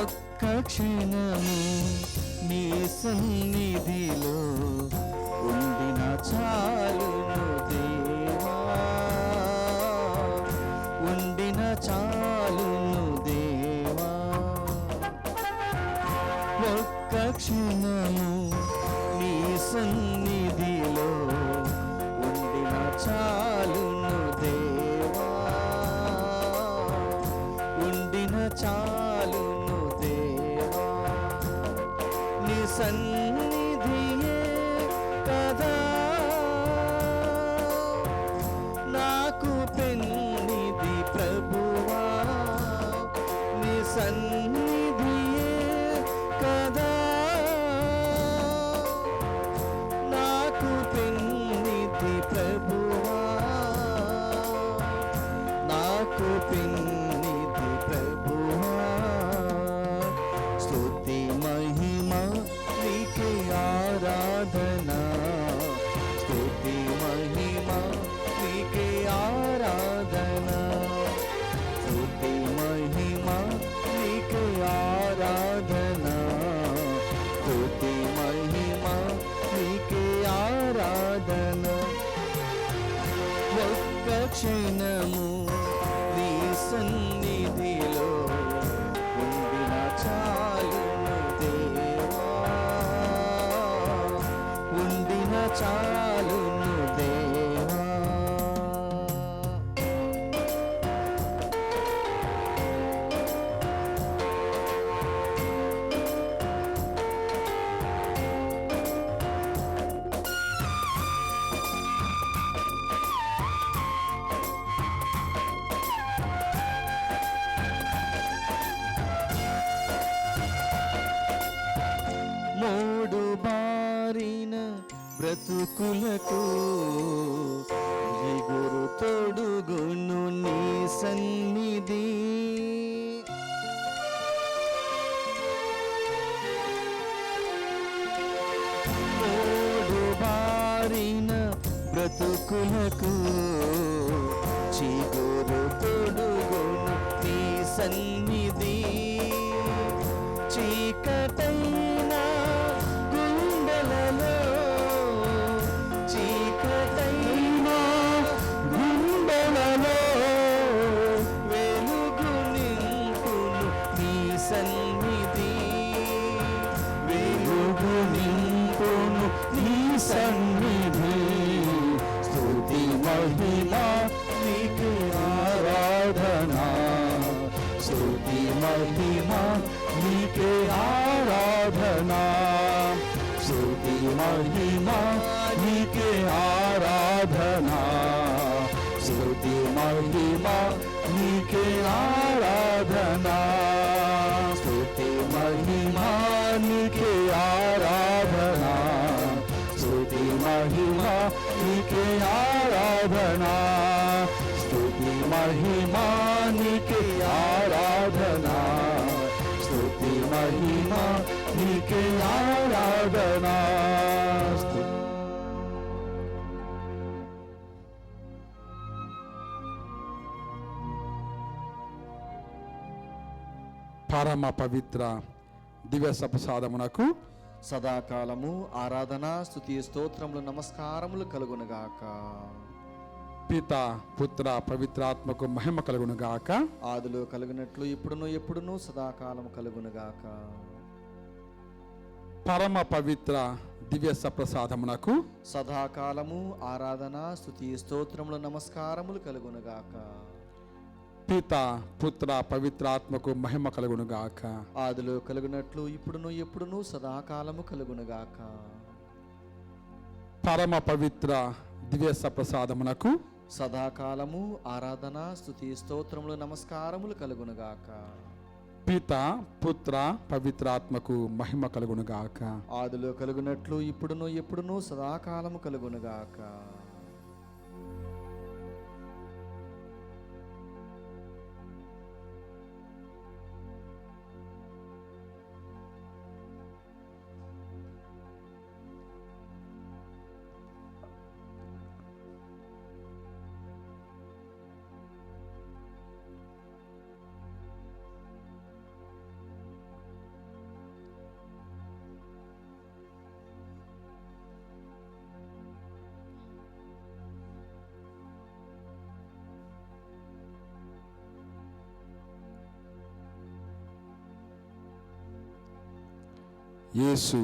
ఒక్క క్షణము నీ సన్నిధిలో ఉండిన చాలును దేవా, ఉండిన చాలును దేవా. ఒక్క క్షణము నీ సన్నిధిలో ఉండిన చాలును దేవా, ఉండిన చాలును దేవా. నీ సన్నిధియే కదా నాకు పెన్నిది ప్రభువా, నీ సన్నిధియే కదా నాకు పెన్నిది ప్రభువా, నాకు పెన్నిది ప్రభువా. స్తుతి మహిమ నీకే ఆరాధన, స్తుతి మహిమ నీకే ఆరాధన, స్తుతి మహిమ నీకే ఆరాధన, స్తుతి మహిమ నీకే ఆరాధన. ఒక్క క్షణము నీ సన్నిధిలో ఉండిన చాలును దేవా, ఉండిన చాలును దేవా. మూడు బారిన బ్రతుకులకు జిగురు తొడుగును నీ సన్నిధి, మూడు బారిన బ్రతుకులకు చిగురు తొడుగును నీ సన్నిధి. చీకటైన గుండెలలో, చీకటైన గుండెలలో వెలుగు నింపును నీ సన్నిధి, వెలుగు నింపును నీ సన్నిధి. స్తుతి మహిమ నీకే ఆరాధన, స్తుతి మహిమ నీకే ఆరాధన, స్తుతి మహిమ నీకే ఆరాధన, స్తుతి మహిమ నీకే ఆరాధన, స్తుతి మహిమ నీకే ఆరాధన, స్తుతి మహిమ నీకే ఆరాధన, స్తుతి మహిమ నీకే ఆరాధన, స్తుతి మహిమ నీకే ఆరాధన. పరమ పవిత్ర దివ్య సప్రసాదమునకు సదాకాలము ఆరాధన స్తుతి స్తోత్రములు నమస్కారములు కలుగునుగాక. పిత పుత్ర పవిత్రాత్మకు మహిమ కలుగునుగాక. ఆదిలో కలిగినట్లు ఇప్పుడును ఎప్పుడును సదాకాలము కలుగునుగాక. పరమ పవిత్ర దివ్య సప్రసాదమునకు సదాకాలము ఆరాధన స్తుతి స్తోత్రములు నమస్కారములు కలుగునుగాక. పిత పుత్ర పవిత్రాత్మకు మహిమ కలుగునుగాక. ఆదిలో కలిగినట్లు ఇప్పుడును ఎప్పుడును సదాకాలము కలుగునుగాక. పరమ పవిత్ర దివ్య సప్రసాదమునకు సదాకాలము ఆరాధన స్తుతి స్తోత్రములు నమస్కారములు కలుగునుగాక. పిత పుత్ర పవిత్రాత్మకు మహిమ కలుగునుగాక. ఆదిలో కలుగునట్లు ఇప్పుడును ఎప్పుడును సదాకాలము కలుగునుగాక. యేసు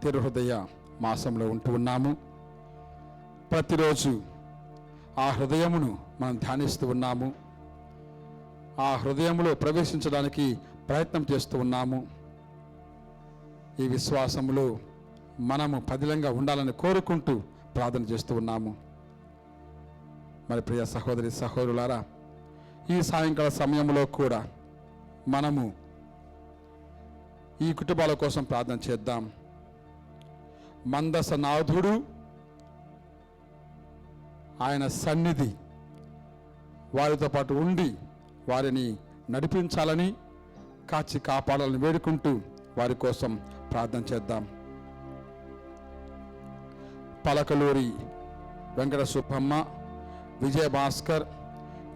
తిరుహృదయ మాసంలో ఉంటూ ఉన్నాము. ప్రతిరోజు ఆ హృదయమును మనం ధ్యానిస్తూ ఉన్నాము. ఆ హృదయములో ప్రవేశించడానికి ప్రయత్నం చేస్తూ ఉన్నాము. ఈ విశ్వాసములో మనము పదిలంగా ఉండాలని కోరుకుంటూ ప్రార్థన చేస్తూ ఉన్నాము. మరి ప్రియ సహోదరి సహోదరులారా, ఈ సాయంకాల సమయంలో కూడా మనము ఈ కుటుంబాల కోసం ప్రార్థన చేద్దాం. మందసనాథుడు ఆయన సన్నిధి వారితో పాటు ఉండి వారిని నడిపించాలని, కాచి కాపాడాలని వేడుకుంటూ వారి కోసం ప్రార్థన చేద్దాం. Palakaluri Venkata Subbamma, Vijayabhaskar,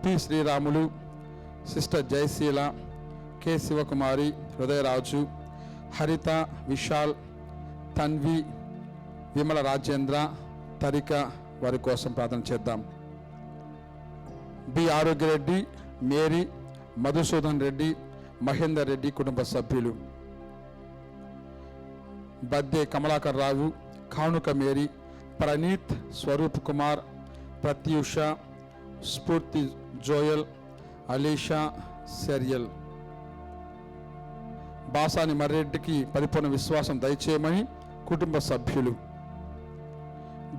P Sriramulu, sister Jayaseela, K Sivakumari, Hrudayaraju, Haritha, Vishal, Tanvi, Vimala Rajendra, తరిక వారి కోసం ప్రార్థన చేద్దాం. బి ఆరోగ్యరెడ్డి, మేరీ, మధుసూదన్ రెడ్డి, మహేందర్ రెడ్డి కుటుంబ సభ్యులు, బద్దే కమలాకర్ రావు, కానుక మేరీ, ప్రణీత్, స్వరూప్ కుమార్, ప్రత్యూష, స్ఫూర్తి జోయల్, అలీషా, సెరియల్. బాసాని మర్రెడ్డికి పరిపూర్ణ విశ్వాసం దయచేయమని కుటుంబ సభ్యులు,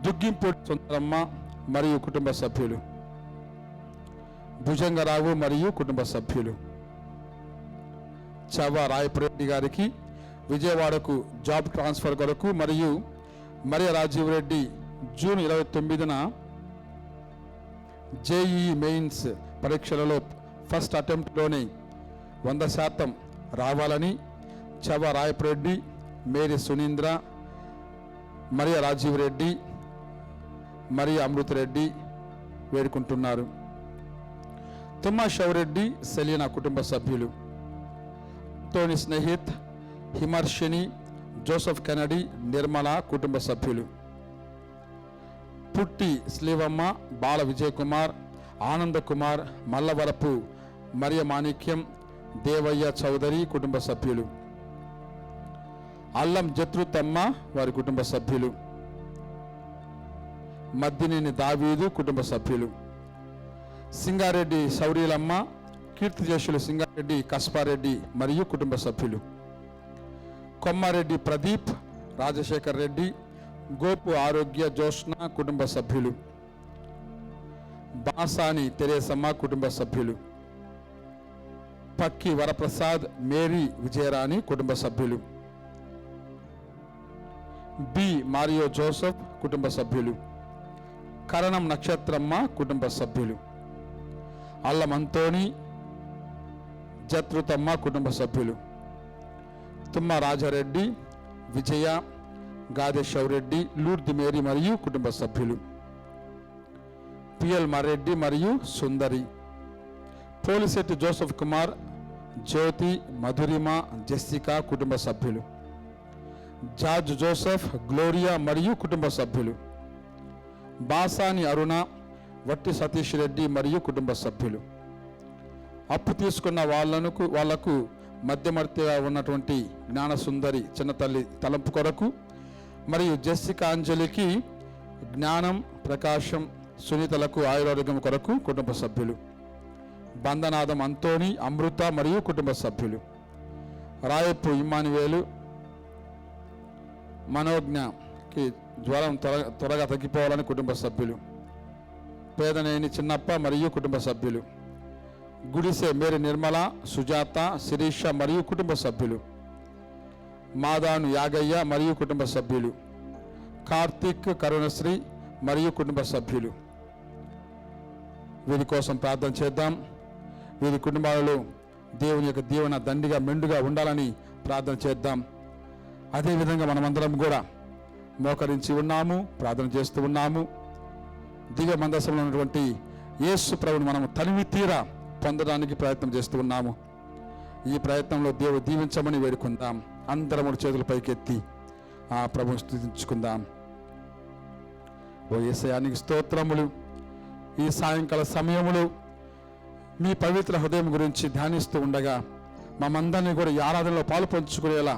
దుగ్గింపూడి సుందరమ్మ మరియు కుటుంబ సభ్యులు, భుజంగరావు మరియు కుటుంబ సభ్యులు, చవ్వ రాయపురెడ్డి గారికి విజయవాడకు జాబ్ ట్రాన్స్ఫర్ కొరకు మరియు మరియ రాజీవ్ రెడ్డి జూన్ 29న జేఈఈ మెయిన్స్ పరీక్షలలో ఫస్ట్ అటెంప్ట్లోనే 100% రావాలని చవ్వ రాయపురెడ్డి, మేరీ సునీంద్ర, మరియ రాజీవ్ రెడ్డి, మరియు అమృతరెడ్డి వేడుకుంటున్నారు. తుమ్మా శివరెడ్డి, సెలీనా కుటుంబ సభ్యులు, Tony Snehith, Himarshini, Joseph Kennedy, Nirmala కుటుంబ సభ్యులు, పుట్టి శ్రీవమ్మ, బాల విజయ్ కుమార్, ఆనంద కుమార్, మల్లవరపు మరియ మాణిక్యం, దేవయ్య చౌదరి కుటుంబ సభ్యులు, అల్లం జత్రుతమ్మ వారి కుటుంబ సభ్యులు, మద్దినేని దావీదు కుటుంబ సభ్యులు, సింగారెడ్డి సౌరీలమ్మ, కీర్తిజేషులు సింగారెడ్డి కస్పారెడ్డి మరియు కుటుంబ సభ్యులు, కొమ్మారెడ్డి ప్రదీప్, రాజశేఖర్ రెడ్డి, గోపు ఆరోగ్య జోష్న కుటుంబ సభ్యులు, బాసాని తెరేసమ్మ కుటుంబ సభ్యులు, పక్కి వరప్రసాద్, మేరీ విజయరాణి కుటుంబ సభ్యులు, బి మారియో జోసెఫ్ కుటుంబ సభ్యులు, కరణం నక్షత్రమ్మ కుటుంబ సభ్యులు, అల్లం అంతోని, జత్రుతమ్మ కుటుంబ సభ్యులు, తుమ్మ రాజారెడ్డి, విజయ, గాదేశ్వరెడ్డి, లూర్ది మేరీ మరియు కుటుంబ సభ్యులు, పిఎల్ మరెడ్డి మరియు సుందరి, పోలిశెట్టి జోసెఫ్ కుమార్, జ్యోతి, మధురిమ, జెస్సికా కుటుంబ సభ్యులు, జార్జ్ జోసెఫ్, గ్లోరియా మరియు కుటుంబ సభ్యులు, బాసాని అరుణ, వట్టి సతీష్ రెడ్డి మరియు కుటుంబ సభ్యులు, అప్పు తీసుకున్న వాళ్లకు మధ్యవర్తిగా ఉన్నటువంటి జ్ఞానసుందరి చిన్నతల్లి తలంపు కొరకు మరియు జెస్సికా అంజలికి జ్ఞానం, ప్రకాశం, సునీతలకు ఆయురారోగ్యం కొరకు కుటుంబ సభ్యులు, బంధనాథం అంతోని, అమృత మరియు కుటుంబ సభ్యులు, రాయపు ఇమ్మానువేలు, మనోజ్ఞకి జ్వరం త్వరగా తగ్గిపోవాలని కుటుంబ సభ్యులు, పేదనేని చిన్నప్ప మరియు కుటుంబ సభ్యులు, గుడిసె మేరీ నిర్మల, సుజాత, శిరీష మరియు కుటుంబ సభ్యులు, మాదాను యాగయ్య మరియు కుటుంబ సభ్యులు, కార్తీక్, కరుణశ్రీ మరియు కుటుంబ సభ్యులు. వీరి కోసం ప్రార్థన చేద్దాం. వీరి కుటుంబాలలో దేవుని యొక్క దీవెన దండిగా మెండుగా ఉండాలని ప్రార్థన చేద్దాం. అదేవిధంగా మనమందరం కూడా మోకరించి ఉన్నాము, ప్రార్థన చేస్తూ ఉన్నాము. దివ్య మందసంలో ఉన్నటువంటి యేసు ప్రభువుని మనము తనివి తీరా పొందడానికి ప్రయత్నం చేస్తూ ఉన్నాము. ఈ ప్రయత్నంలో దేవుడు దీవించమని వేడుకుందాం. అందరము చేతులు పైకెత్తి ఆ ప్రభువుని స్తుతించుకుందాం. ఓ యేసయ్యానికి స్తోత్రములు. ఈ సాయంకాల సమయములో మీ పవిత్ర హృదయం గురించి ధ్యానిస్తూ ఉండగా మమ్మందరినీ కూడా ఈ ఆరాధనలో పాలు పంచుకునేలా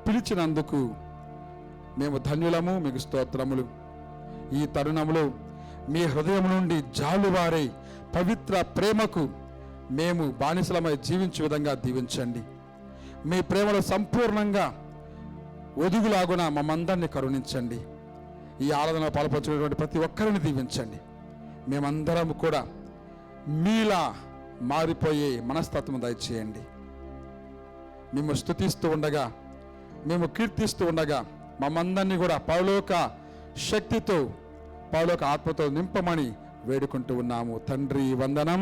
పిలిచినందుకు మేము ధన్యులము, మీకు స్తోత్రములు. ఈ తరుణములో మీ హృదయం నుండి జాలువారే పవిత్ర ప్రేమకు మేము బానిసలమై జీవించే విధంగా దీవించండి. మీ ప్రేమలో సంపూర్ణంగా ఒదుగులాగున మమ్మందరినీ కరుణించండి. ఈ ఆరాధన పాల్పంచుకునేటువంటి ప్రతి ఒక్కరిని దీవించండి. మేమందరం కూడా మీలా మారిపోయే మనస్తత్వం దయచేయండి. మేము స్తుతిస్తూ ఉండగా, మేము కీర్తిస్తూ ఉండగా మమ్మందరినీ కూడా పరలోక శక్తితో, పరలోక ఆత్మతో నింపమని వేడుకుంటూ ఉన్నాము. తండ్రి వందనం,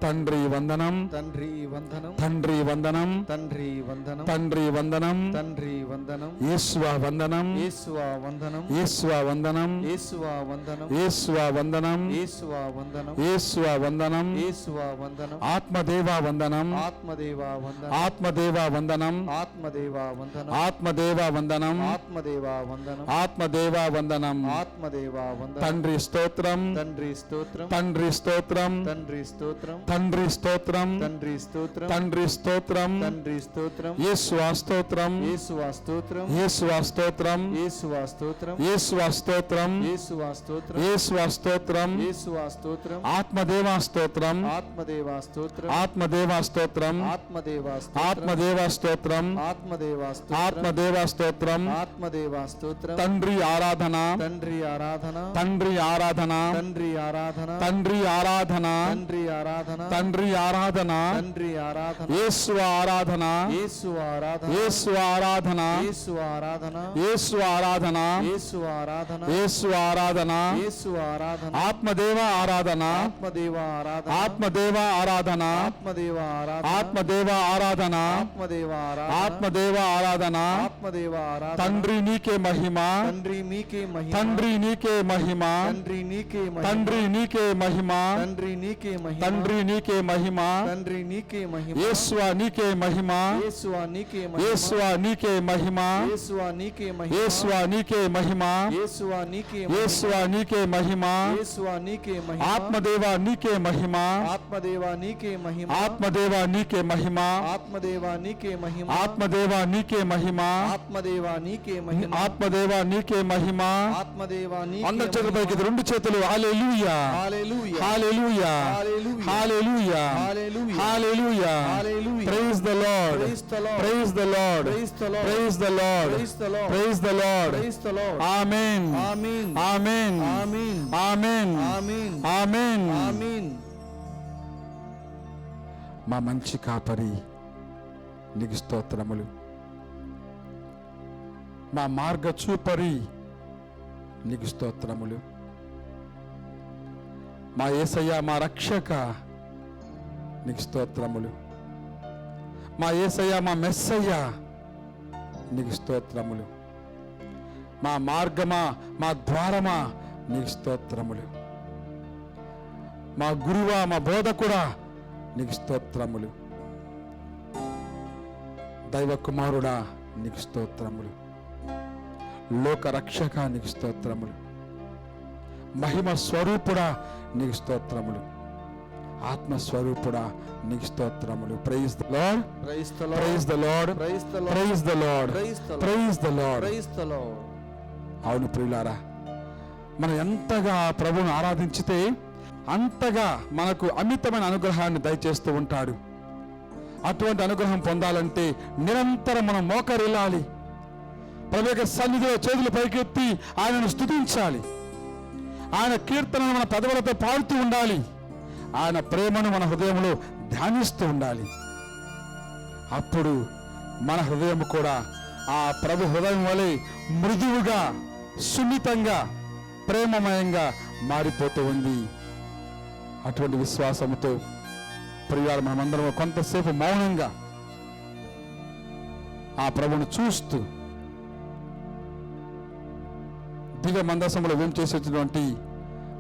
తండ్రి వందనం, తండ్రి వందనం, తండ్రి వందనం, తండ్రి వందనం, తండ్రి వందనం, తండ్రి వందనం, యేసువా వందనం, యేసువా వందనం, యేసువా వందనం, యేసువా వందనం, యేసువా వందనం, యేసువా వందనం, యేసువా వందనం, యేసువా వందనం, ఆత్మదేవా వందనం, ఆత్మదేవా వందనం, ఆత్మదేవా వందనం, ఆత్మదేవా వందనం, ఆత్మదేవా వందనం, ఆత్మదేవా వందనం, ఆత్మదేవా వందనం. ఆత్మదేవా వందనం. తండ్రి స్తోత్రం, తండ్రి స్తోత్రం, తండ్రి స్తోత్రం, తండ్రి స్తోత్రం, తండ్రి స్తోత్రం, తండ్రి స్తోత్రం, తండ్రి స్తోత్రం, తండ్రి స్తోత్రం, యేసువా స్తోత్రం, యేసువా స్తోత్రం, యేసువా స్తోత్రం, యేసువా స్తోత్రం, యేసువా స్తోత్రం, యేసువా స్తోత్రం, యేసువా స్తోత్రం, యేసువా స్తోత్రం, ఆత్మదేవా స్తోత్రం, ఆత్మదేవా స్తోత్రం, ఆత్మదేవా స్తోత్రం, ఆత్మదేవా స్తోత్రం, ఆత్మదేవా స్తోత్రం, ఆత్మదేవా స్తోత్రం, ఆత్మదేవా స్తోత్రం. ఆత్మదేవా స్తోత్రం, తండ్రి ఆరాధన, తండ్రి ఆరాధన, తండ్రి ఆరాధన, తండ్రి ఆరాధన, తండ్రి ఆరాధన, తండ్రి ఆరాధన, తండ్రి ఆరాధన, తండ్రి ఆరాధన, యేసు ఆరాధన, యేసు ఆరాధన, యేసు ఆరాధన, యేసు ఆరాధన, యేసు ఆరాధన, యేసు ఆరాధన, యేసు ఆరాధన, యేసు ఆరాధన, ఆత్మదేవ ఆరాధన, ఆత్మదేవ ఆరాధన, ఆత్మదేవ ఆరాధన, ఆత్మదేవ ఆరాధన, ఆత్మదేవ ఆరాధన, ఆత్మదేవ ఆరాధన, ఆత్మదేవ ఆరాధన. ఆత్మదేవ ఆరాధన. తండ్రి నీకే మహిమ, తండ్రి మీకే మహిమ, తండ్రి నీకే మహిమ, తండ్రి నీకే మహిమ, తండ్రి నీకే మహిమ, తండ్రి నీకే మహిమ, తండ్రి నీకే మహిమ, తండ్రి నీకే మహిమ, యేసువా నీకే మహిమ, యేసువా నీకే మహిమ, యేసువా నీకే మహిమ, యేసువా నీకే మహిమ, యేసువా నీకే మహిమ, యేసువా నీకే మహిమ, యేసువా నీకే మహిమ, యేసువా నీకే మహిమ, ఆత్మదేవా నీకే మహిమ, ఆత్మదేవా నీకే మహిమ, ఆత్మదేవా నీకే మహిమ, ఆత్మదేవా నీకే మహిమ, ఆత్మదేవా నీకే మహిమ, ఆత్మదేవా నీకే మహిమ, ఆత్మదేవా నీకే మహిమ. ఆత్మదేవా అందరి నీకే చేతుల పైకి మహిమ. రెండు చేతులు. హల్లెలూయా, hallelujah, hallelujah, hallelujah, hallelujah, hallelujah, hallelujah. Hallelujah. Praise the Lord, Praise the Lord, praise the Lord, Praise the Lord, praise the Lord, Praise the Lord, praise the Lord. Praise the Lord. Amen, Amen, amen, Amen, amen, Amen, amen. Amen. మా మంచి కాపరి నీకు స్తోత్రములు. మా మార్గ చూపరి నీకు స్తోత్రములు. మా యేసయ్య, మా రక్షక నీకు స్తోత్రములు. మా యేసయ్య, మా మెస్సయ్య నీకు స్తోత్రములు. మా మార్గమా, మా ద్వారమా నీకు స్తోత్రములు. మా గురువా, మా బోధకుడా నీకు స్తోత్రములు. దైవ కుమారుడా నీకు స్తోత్రములు. లోక రక్షక నీకు స్తోత్రములు. మహిమ స్వరూపుడా నీకు స్తోత్రములు. ఆత్మస్వరూపుడా నీకు స్తోత్రములు. Praise the Lord, Praise the Lord, praise the Lord, Praise the Lord, praise the Lord, Praise the Lord, praise the Lord. Praise the Lord. అవును ప్రియులారా, మనం ఎంతగా ప్రభువును ఆరాధించితే అంతగా మనకు అమితమైన అనుగ్రహాన్ని దయచేస్తూ ఉంటాడు. అటువంటి అనుగ్రహం పొందాలంటే నిరంతరం మనం మోకరిల్లాలి. ప్రభు యొక్క సన్నిధిలో చేతులు పైకెత్తి ఆయనను స్తుతించాలి. ఆయన కీర్తనను మన పెదవులతో పాడుతూ ఉండాలి. ఆయన ప్రేమను మన హృదయంలో ధ్యానిస్తూ ఉండాలి. అప్పుడు మన హృదయం కూడా ఆ ప్రభు హృదయం వలె మృదువుగా, సున్నితంగా, ప్రేమమయంగా మారిపోతూ ఉంది. అటువంటి విశ్వాసముతో ప్రియాలు మనమందరం కొంతసేపు మౌనంగా ఆ ప్రభువును చూస్తూ దివ్య మందసములో ఏం చేసేటువంటి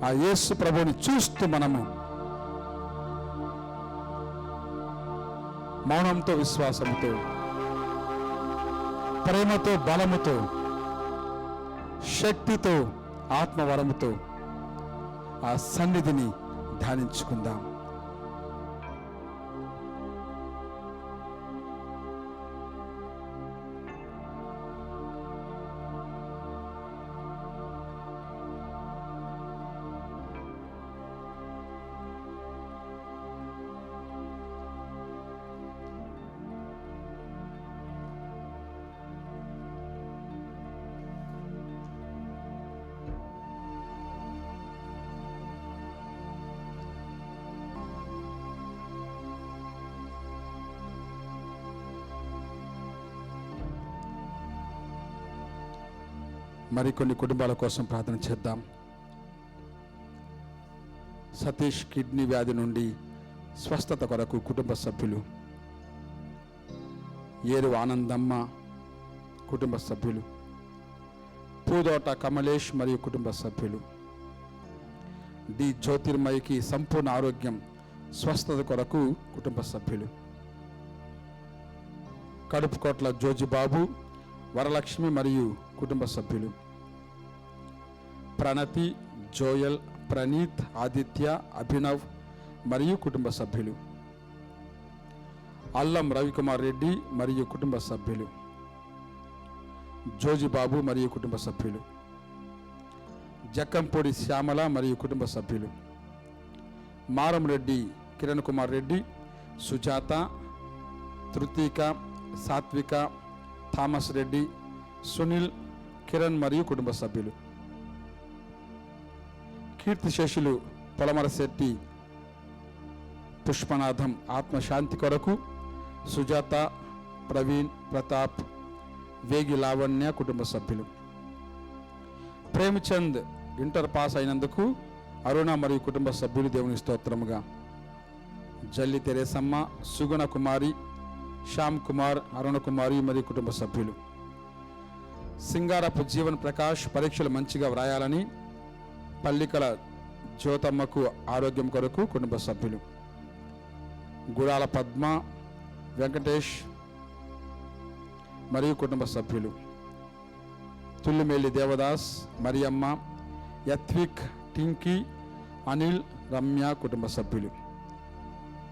ఆ యేసు ప్రభువుని చూస్తూ మనము మౌనంతో, విశ్వాసముతో, ప్రేమతో, బలముతో, శక్తితో, ఆత్మవరముతో ఆ సన్నిధిని ధ్యానించుకుందాం. మరికొన్ని కుటుంబాల కోసం ప్రార్థన చేద్దాం. సతీష్ కిడ్నీ వ్యాధి నుండి స్వస్థత కొరకు కుటుంబ సభ్యులు, ఏరు ఆనందమ్మ కుటుంబ సభ్యులు, పూదోట కమలేష్ మరియు కుటుంబ సభ్యులు, డి జ్యోతిర్మయికి సంపూర్ణ ఆరోగ్యం స్వస్థత కొరకు కుటుంబ సభ్యులు, కడుపుకోట్ల జోజిబాబు, వరలక్ష్మి మరియు కుటుంబ సభ్యులు, ప్రణతి, జోయల్, ప్రణీత్, ఆదిత్య, అభినవ్ మరియు కుటుంబ సభ్యులు, అల్లం రవికుమార్ రెడ్డి మరియు కుటుంబ సభ్యులు, జోజిబాబు మరియు కుటుంబ సభ్యులు, జక్కంపూడి శ్యామల మరియు కుటుంబ సభ్యులు, మారంరెడ్డి కిరణ్ కుమార్ రెడ్డి, సుజాత, తృతీక, సాత్విక, థామస్ రెడ్డి, సునీల్, కిరణ్ మరియు కుటుంబ సభ్యులు, కీర్తిశేషులు పొలమరశెట్టి పుష్పనాథం ఆత్మశాంతి కొరకు, సుజాత, ప్రవీణ్, ప్రతాప్, వేగి లావణ్య కుటుంబ సభ్యులు, ప్రేమచంద్ ఇంటర్ పాస్ అయినందుకు అరుణ మరియు కుటుంబ సభ్యులు దేవుని స్తోత్రముగా, జల్లి తెరేసమ్మ, సుగుణ కుమారి, శ్యామ్ కుమార్, అరుణ కుమారి మరియు కుటుంబ సభ్యులు, సింగారపు జీవన్ ప్రకాష్ పరీక్షలు మంచిగా వ్రాయాలని, పల్లికల జ్యోతమ్మకు ఆరోగ్యం కొరకు కుటుంబ సభ్యులు, గుడాల పద్మ, వెంకటేష్ మరియు కుటుంబ సభ్యులు, తుల్లిమేలి దేవదాస్, మరియమ్మ, యత్విక్, టింకీ, అనిల్, రమ్య కుటుంబ సభ్యులు.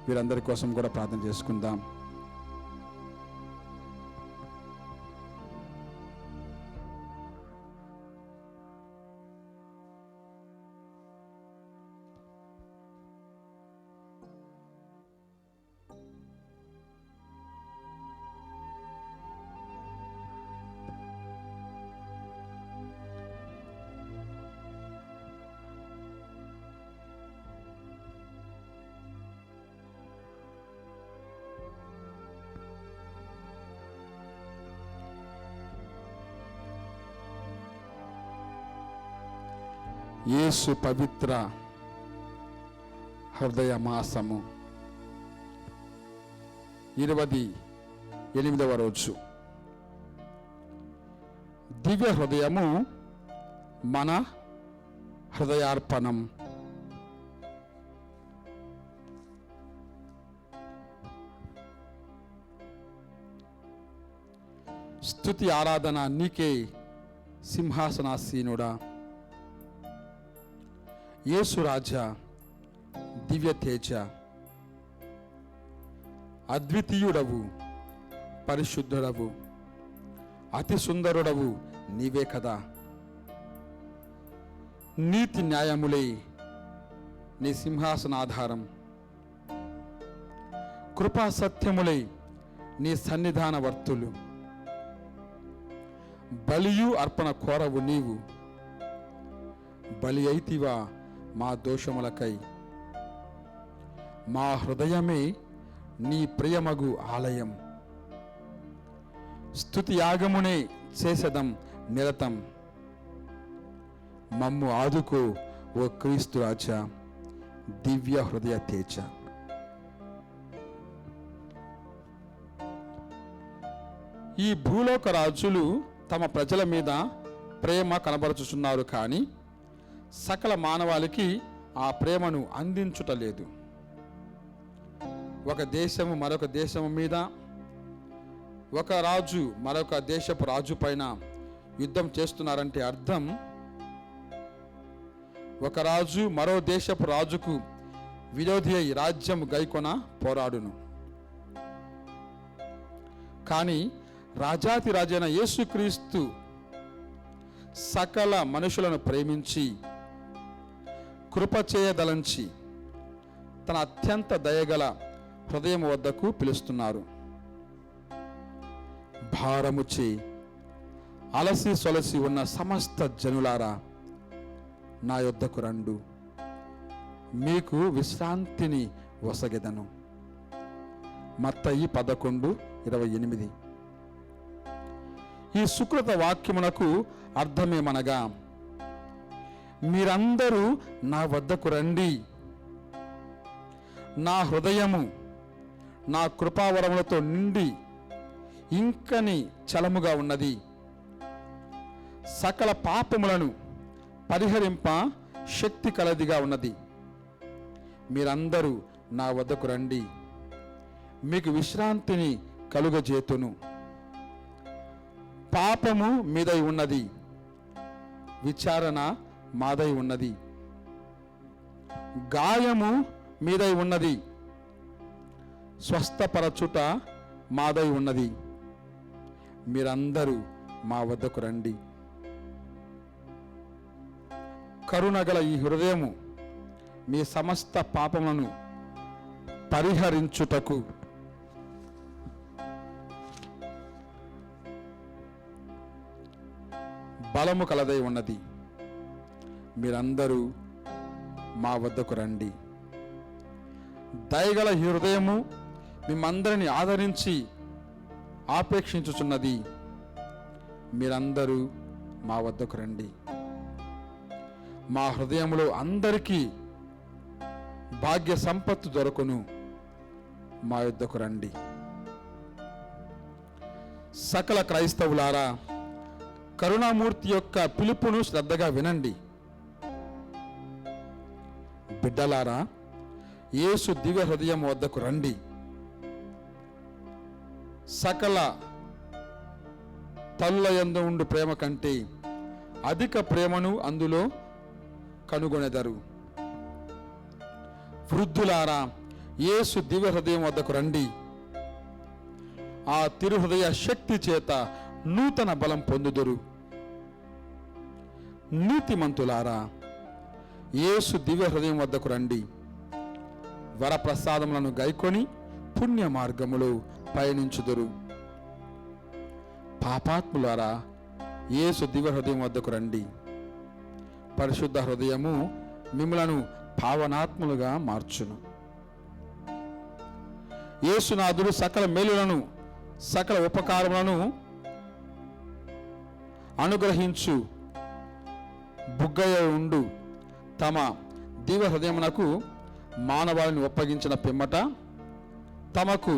వీరందరి కోసం కూడా ప్రార్థన చేసుకుందాం. యేసు పవిత్ర హృదయ మాసము 28వ రోజు. దివ్య హృదయము మన హృదయార్పణం. స్తుతి ఆరాధన నీకే సింహాసనాసీనుడా, యేసు రాజా, దివ్య తేజ, అద్వితీయుడవు, పరిశుద్ధుడవు, అతి సుందరుడవు నీవే కదా. నీతి న్యాయములే నీ సింహాసనాధారం, కృపా సత్యములై నీ సన్నిధాన వర్తులు. బలియు అర్పణ కోరవు నీవు, బలి అయితివా మా దోషములకై. మా హృదయమే నీ ప్రియమగు ఆలయం, స్తుతి యాగమునే చేసెదం నిరతం. మమ్ము ఆదుకో ఓ క్రీస్తు రాజా, దివ్య హృదయ తేజ. ఈ భూలోక రాజులు తమ ప్రజల మీద ప్రేమ కనబరుచుచున్నారు, కానీ సకల మానవాళికి ఆ ప్రేమను అందించుటలేదు. ఒక దేశము మరొక దేశము మీద, ఒక రాజు మరొక దేశపు రాజు పైన యుద్ధం చేస్తున్నారంటే అర్థం ఒక రాజు మరో దేశపు రాజుకు విరోధి అయి రాజ్యం గైకొన పోరాడును. కానీ రాజాతి రాజైన యేసుక్రీస్తు సకల మనుషులను ప్రేమించి కృప చేయదలంచి తన అత్యంత దయగల హృదయం వద్దకు పిలుస్తున్నారు. భారముచే అలసి సొలసి ఉన్న సమస్త జనులారా, నా యొద్దకు రండు, మీకు విశ్రాంతిని వసగెదను. మత్తయి 11:28. ఈ సుకృత వాక్యమునకు అర్థమేమనగా, మీరందరూ నా వద్దకు రండి, నా హృదయము నా కృపావరములతో నిండి ఇంకని చలముగా ఉన్నది, సకల పాపములను పరిహరింప శక్తి కలదిగా ఉన్నది. మీరందరూ నా వద్దకు రండి, మీకు విశ్రాంతిని కలుగజేతును. పాపము మీదై ఉన్నది, విచారణ మాదై ఉన్నది, గాయము మీదై ఉన్నది, స్వస్థపరచుట మాదై ఉన్నది. మీరందరూ మా వద్దకు రండి. కరుణగల ఈ హృదయము మీ సమస్త పాపములను పరిహరించుటకు బలము కలదై ఉన్నది. మీరందరూ మా వద్దకు రండి. దయగల ఈ హృదయము మిమ్మందరిని ఆదరించి ఆపేక్షించుచున్నది. మీరందరూ మా వద్దకు రండి. మా హృదయములో అందరికీ భాగ్య సంపత్తు దొరకును. మా యొద్దకు రండి. సకల క్రైస్తవులారా, కరుణామూర్తి యొక్క పిలుపును శ్రద్ధగా వినండి. బిడ్డలారా, యేసు దివ్య హృదయం వద్దకు రండి. సకల తల్లుల యందు ఉండు ప్రేమ కంటే అధిక ప్రేమను అందులో కనుగొనెదరు. వృద్ధులారా, యేసు దివ్య హృదయం వద్దకు రండి. ఆ తిరుహృదయ శక్తి చేత నూతన బలం పొందుదురు. నీతిమంతులారా, యేసు దివ్య హృదయం వద్దకు రండి. వరప్రసాదములను గైకొని పుణ్య మార్గములో పయనించుదురు. పాపాత్ములారా, యేసు దివ్య హృదయం వద్దకు రండి. పరిశుద్ధ హృదయము మిమ్ములను పావనాత్ములుగా మార్చును. యేసునాథుడు సకల మేలులను సకల ఉపకారములను అనుగ్రహించు బుగ్గయ ఉండు తమ దివ్య హృదయమునకు మానవాళిని ఒప్పగించిన పిమ్మట తమకు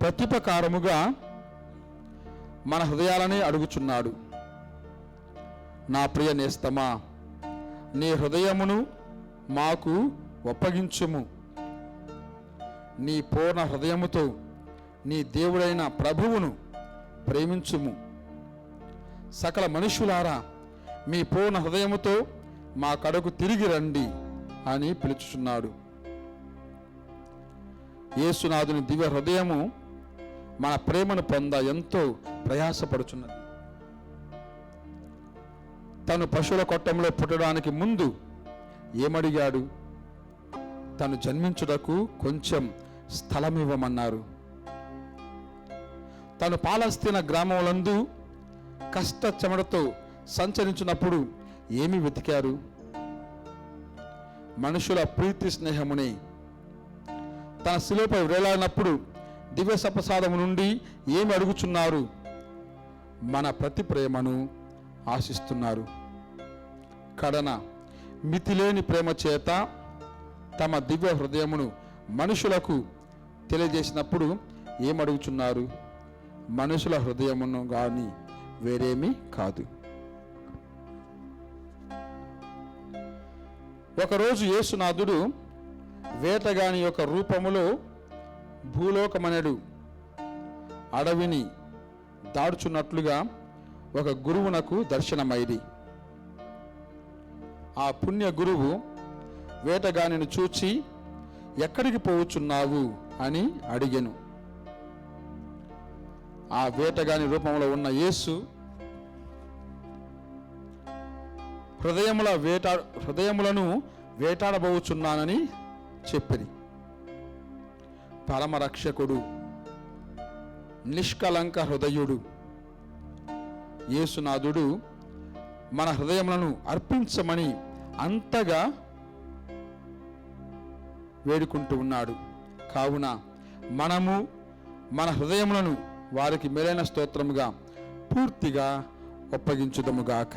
ప్రత్యుపకారముగా మన హృదయాలనే అడుగుచున్నాడు. నా ప్రియ నేస్తమా, నీ హృదయమును మాకు ఒప్పగించుము. నీ పూర్ణ హృదయముతో నీ దేవుడైన ప్రభువును ప్రేమించుము. సకల మనుషులారా, మీ పూర్ణ హృదయముతో మా కడకు తిరిగి రండి అని పిలుచుచున్నాడు. యేసునాథుని దివ్య హృదయము మన ప్రేమను పొంద ఎంతో ప్రయాసపడుచున్నది. తను పశువుల కొట్టంలో పుట్టడానికి ముందు ఏమడిగాడు? తను జన్మించుటకు కొంచెం స్థలమివ్వమన్నారు. తను పాలస్తీనా గ్రామములందు కష్ట చెమటతో సంచరించినప్పుడు ఏమి వెతికారు? మనుషుల ప్రీతి స్నేహమునే. తన శిలువపై వేలాడినప్పుడు దివ్య సప్రసాదము నుండి ఏమి అడుగుచున్నారు? మన ప్రతి ప్రేమను ఆశిస్తున్నారు. కడన మితిలేని ప్రేమ చేత తమ దివ్య హృదయమును మనుషులకు తెలియజేసినప్పుడు ఏమడుగుచున్నారు? మనుషుల హృదయమును గాని వేరేమీ కాదు. ఒకరోజు యేసునాథుడు వేటగాని యొక్క రూపములో భూలోకమనెడు అడవిని దాడుచున్నట్లుగా ఒక గురువునకు దర్శనమైది. ఆ పుణ్య గురువు వేటగానిని చూచి, ఎక్కడికి పోవుచున్నావు అని అడిగెను. ఆ వేటగాని రూపంలో ఉన్న యేసు హృదయములను వేటాడబోచున్నానని చెప్పిరి. పరమరక్షకుడు, నిష్కలంక హృదయుడు యేసునాథుడు మన హృదయములను అర్పించమని అంతగా వేడుకుంటూ ఉన్నాడు. కావున మనము మన హృదయములను వారికి మేలైన స్తోత్రముగా పూర్తిగా ఒప్పగించుదముగాక.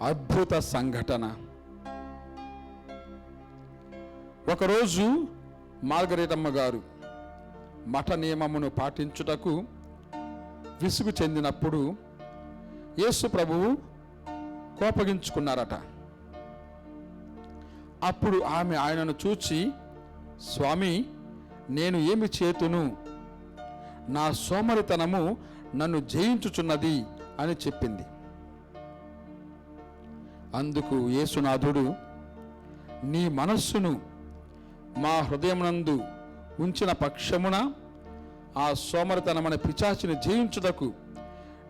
అద్భుత సంఘటన. ఒకరోజు మార్గరేటమ్మ గారు మఠ నియమమును పాటించుటకు విసుగు చెందినప్పుడు యేసు ప్రభువు కోపగించుకున్నారట. అప్పుడు ఆమె ఆయనను చూచి, స్వామి, నేను ఏమి చేతును? నా సోమరితనము నన్ను జయించుచున్నది అని చెప్పింది. అందుకు యేసునాథుడు, నీ మనస్సును మా హృదయమునందు ఉంచిన పక్షమున ఆ సోమరితనమనే పిశాచిని జయించుటకు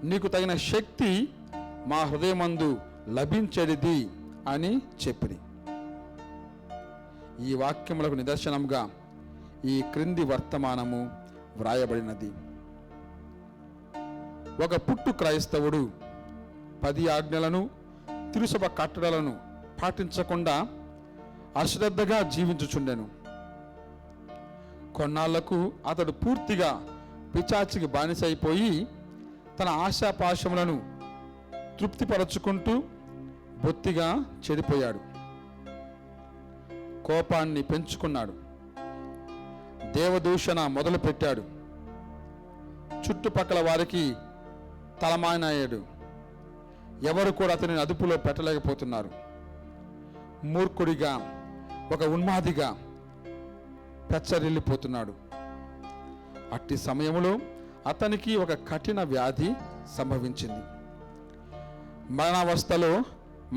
నీకు తగిన శక్తి మా హృదయమందు లభించేది అని చెప్పిరి. ఈ వాక్యములకు నిదర్శనముగా ఈ క్రింది వర్తమానము వ్రాయబడినది. ఒక పుట్టు క్రైస్తవుడు 10 ఆజ్ఞలను, తిరుసభ కట్టడలను పాటించకుండా అశ్రద్ధగా జీవించుచుండెను. కొన్నాళ్లకు అతడు పూర్తిగా పిశాచికి బానిసైపోయి తన ఆశాపాశములను తృప్తిపరచుకుంటూ బొత్తిగా చెడిపోయాడు. కోపాన్ని పెంచుకున్నాడు. దేవదూషణ మొదలుపెట్టాడు. చుట్టుపక్కల వారికి తలమాయనయ్యాడు. ఎవరు కూడా అతనిని అదుపులో పెట్టలేకపోతున్నారు. మూర్ఖుడిగా, ఒక ఉన్మాదిగా పెచ్చరిల్లిపోతున్నాడు. అట్టి సమయంలో అతనికి ఒక కఠిన వ్యాధి సంభవించింది. మరణావస్థలో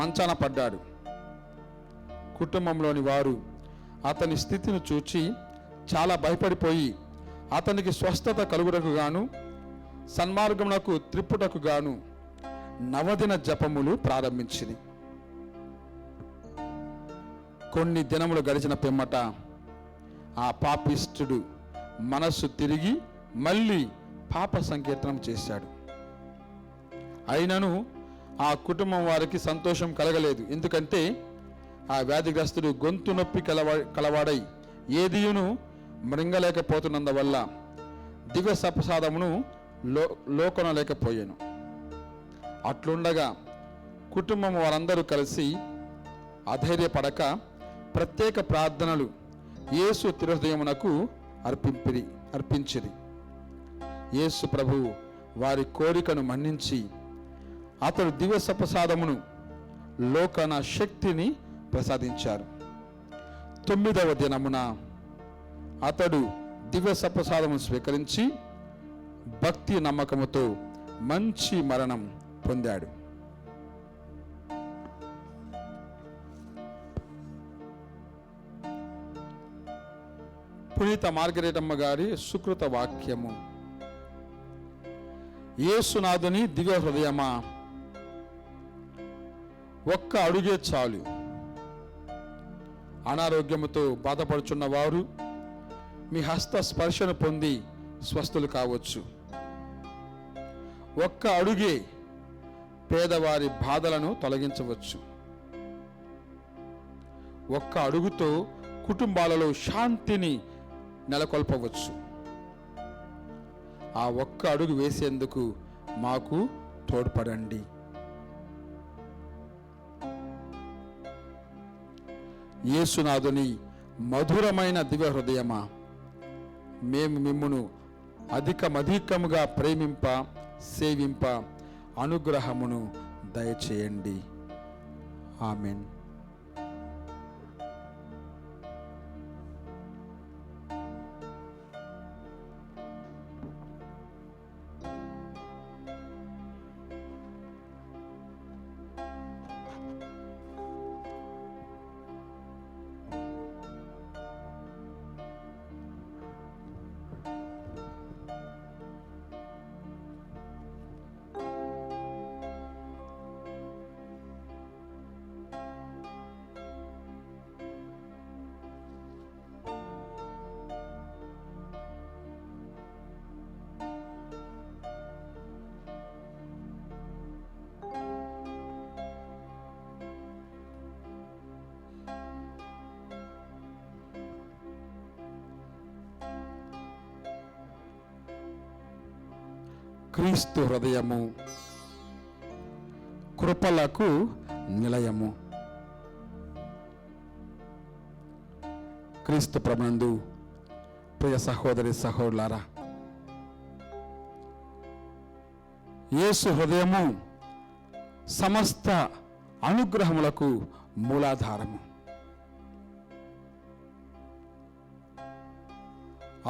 మంచాన పడ్డాడు. కుటుంబంలోని వారు అతని స్థితిని చూచి చాలా భయపడిపోయి అతనికి స్వస్థత కలుగుటకు గాను, సన్మార్గమునకు త్రిప్పుటకు గాను నవదిన జపములు ప్రారంభించింది. కొన్ని దినములు గడిచిన పిమ్మట ఆ పాపిష్టుడు మనస్సు తిరిగి మళ్ళీ పాప సంకీర్తనం చేశాడు. అయినను ఆ కుటుంబం వారికి సంతోషం కలగలేదు. ఎందుకంటే ఆ వ్యాధిగ్రస్తుడు గొంతు నొప్పి కలవాడై ఏదియును మృంగలేకపోతున్నందువల్ల దివ్య సప్రసాదమును లోకొనలేకపోయాను. అట్లుండగా కుటుంబం వారందరూ కలిసి అధైర్యపడక ప్రత్యేక ప్రార్థనలు యేసు తిరుహృదయమునకు అర్పించిరి. యేసు ప్రభువు వారి కోరికను మన్నించి అతడు దివ్య సప్రసాదమును లోకన శక్తిని ప్రసాదించారు. 9వ దినమున అతడు దివ్య సప్రసాదమును స్వీకరించి భక్తి నమ్మకముతో మంచి మరణం పొందాడు. పునీత మార్గరేటమ్మ గారి సుకృత వాక్యము. యేసునాథుని దివ్య హృదయమా, ఒక్క అడుగే చాలు. అనారోగ్యముతో బాధపడుచున్న వారు మీ హస్త స్పర్శను పొంది స్వస్థులు కావచ్చు. ఒక్క అడుగే పేదవారి బాధలను తొలగించవచ్చు. ఒక్క అడుగుతో కుటుంబాలలో శాంతిని నెలకొల్పవచ్చు. ఆ ఒక్క అడుగు వేసేందుకు మాకు తోడ్పడండి. యేసునాథుని మధురమైన దివ్య హృదయమా, మేము మిమ్మును అధికమధికముగా ప్రేమింప, సేవింప అనుగ్రహమును దయచేయండి. ఆమెన్. క్రీస్తు హృదయము కృపలకు నిలయము. క్రీస్తు ప్రభునందు ప్రియ సహోదరి సహోదరులారా, యేసు హృదయము సమస్త అనుగ్రహములకు మూలాధారము.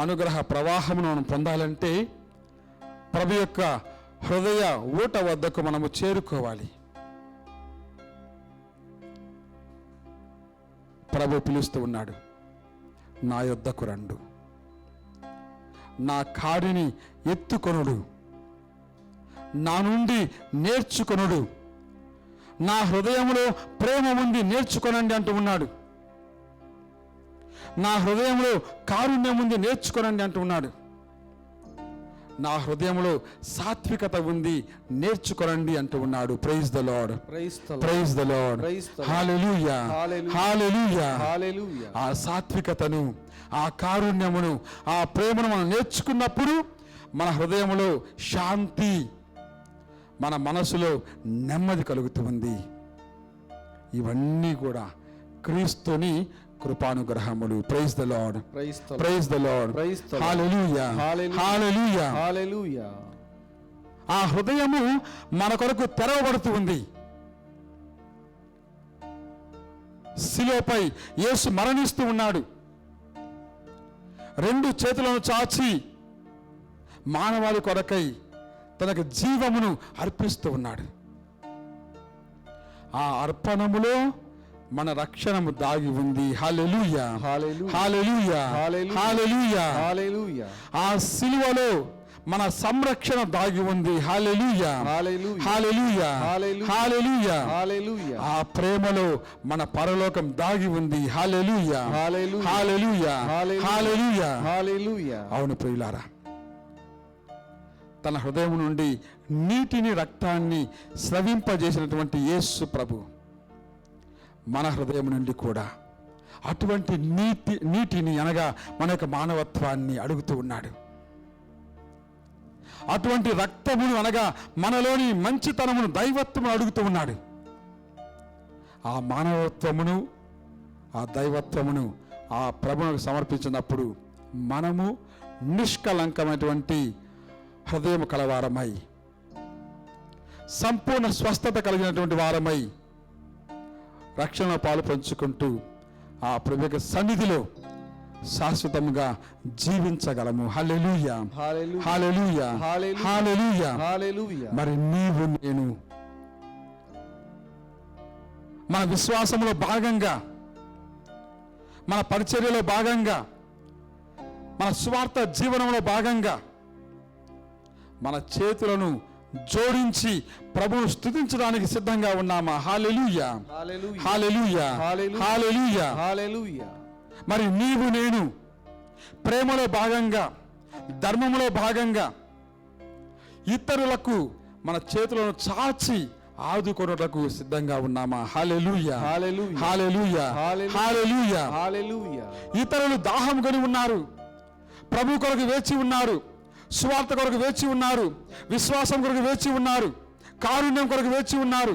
అనుగ్రహ ప్రవాహమును మనం పొందాలంటే ప్రభు యొక్క హృదయ ఊట వద్దకు మనము చేరుకోవాలి. ప్రభు పిలుస్తూ ఉన్నాడు, నా యొద్దకు రండు, నా కాడిని ఎత్తుకొనుడు, నా నుండి నేర్చుకొనుడు, నా హృదయంలో ప్రేమ ఉంది నేర్చుకొనండి అంటూ ఉన్నాడు. నా హృదయంలో కారుణ్యం ఉంది నేర్చుకోనండి అంటూ ఉన్నాడు. నా హృదయంలో సాత్వికత ఉంది నేర్చుకోనండి అంటూ ఉన్నాడు. Praise the Lord, praise the Lord, hallelujah, hallelujah, hallelujah. ఆ సాత్వికతను, ఆ కారుణ్యమును, ఆ ప్రేమను మనం నేర్చుకున్నప్పుడు మన హృదయంలో శాంతి, మన మనసులో నెమ్మది కలుగుతుంది. ఇవన్నీ కూడా క్రీస్తుని కృపానుగ్రహములు. Praise the Lord, praise the Lord, hallelujah, hallelujah, hallelujah. ఆ హృదయము మన కొరకు తెరవబడుతూ ఉంది. శిలువపై యేసు మరణిస్తూ ఉన్నాడు. 2 చేతులను చాచి మానవాళి కొరకై తనకు జీవమును అర్పిస్తూ ఉన్నాడు. ఆ అర్పణములో మన రక్షణము దాగి ఉంది. హల్లెలూయా, హల్లెలూయా, హల్లెలూయా, హల్లెలూయా. ఆ సిలువలో మన సంరక్షణ దాగి ఉంది. హల్లెలూయా, హల్లెలూయా, హల్లెలూయా, హల్లెలూయా. ఆ ప్రేమలో మన పరలోకం దాగి ఉంది. హల్లెలూయా, హల్లెలూయా, హల్లెలూయా, హల్లెలూయా. అవును ప్రియులారా, తన హృదయం నుండి నీటిని, రక్తాన్ని స్రవింపజేసినటువంటి యేసు ప్రభు మన హృదయం నుండి కూడా అటువంటి నీటిని అనగా మన యొక్క మానవత్వాన్ని అడుగుతూ ఉన్నాడు. అటువంటి రక్తమును అనగా మనలోని మంచితనమును, దైవత్వమును అడుగుతూ ఉన్నాడు. ఆ మానవత్వమును, ఆ దైవత్వమును ఆ ప్రభువుకు సమర్పించినప్పుడు మనము నిష్కలంకమైనటువంటి హృదయం కలవారమై, సంపూర్ణ స్వస్థత కలిగినటువంటి వారమై రక్షణ పాలు పంచుకుంటూ ఆ ప్రభు యొక్క సన్నిధిలో శాశ్వతముగా జీవించగలము. హల్లెలూయా, హల్లెలూయా, హల్లెలూయా, హల్లెలూయా. మరి నీవు నేను మన విశ్వాసంలో భాగంగా, మన పరిచర్యలో భాగంగా, మన స్వార్థ జీవనంలో భాగంగా మన చేతులను జోడించి ప్రభువును స్తుతించడానికి సిద్ధంగా ఉన్నామా? హల్లెలూయా, హల్లెలూయా, హల్లెలూయా, హల్లెలూయా. మరి నీవు నేను ప్రేమలో భాగంగా, ధర్మములో భాగంగా ఇతరులకు మన చేతులను చాచి ఆదుకొనుటకు సిద్ధంగా ఉన్నామా? హల్లెలూయా, హల్లెలూయా, హల్లెలూయా, హల్లెలూయా. ఇతరులు దాహం కొని ఉన్నారు, ప్రభు కొరకు వేచి ఉన్నారు, సువార్త కొరకు వేచి ఉన్నారు, విశ్వాసం కొరకు వేచి ఉన్నారు, కారుణ్యం కొరకు వేచి ఉన్నారు,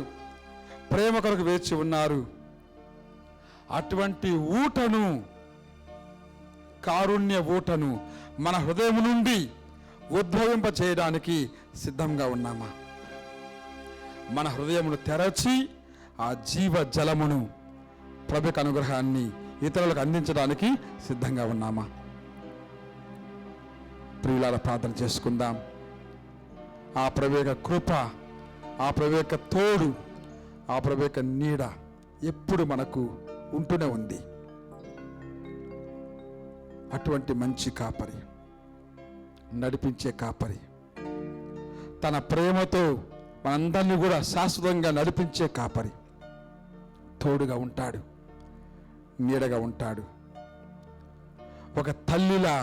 ప్రేమ కొరకు వేచి ఉన్నారు. అటువంటి ఊటను, కారుణ్య ఊటను మన హృదయం నుండి ఉద్భవింప చేయడానికి సిద్ధంగా ఉన్నామా? మన హృదయమును తెరచి ఆ జీవ జలమును, ప్రభుకి అనుగ్రహాన్ని ఇతరులకు అందించడానికి సిద్ధంగా ఉన్నామా? ప్రియులారా, ప్రార్థన చేసుకుందాం. ఆ ప్రభు యొక్క కృప, ఆ ప్రభు యొక్క తోడు, ఆ ప్రభు యొక్క నీడ ఎప్పుడు మనకు ఉంటూనే ఉంది. అటువంటి మంచి కాపరి, నడిపించే కాపరి, తన ప్రేమతో మనందరినీ కూడా శాశ్వతంగా నడిపించే కాపరి తోడుగా ఉంటాడు, నీడగా ఉంటాడు. ఒక తల్లిలా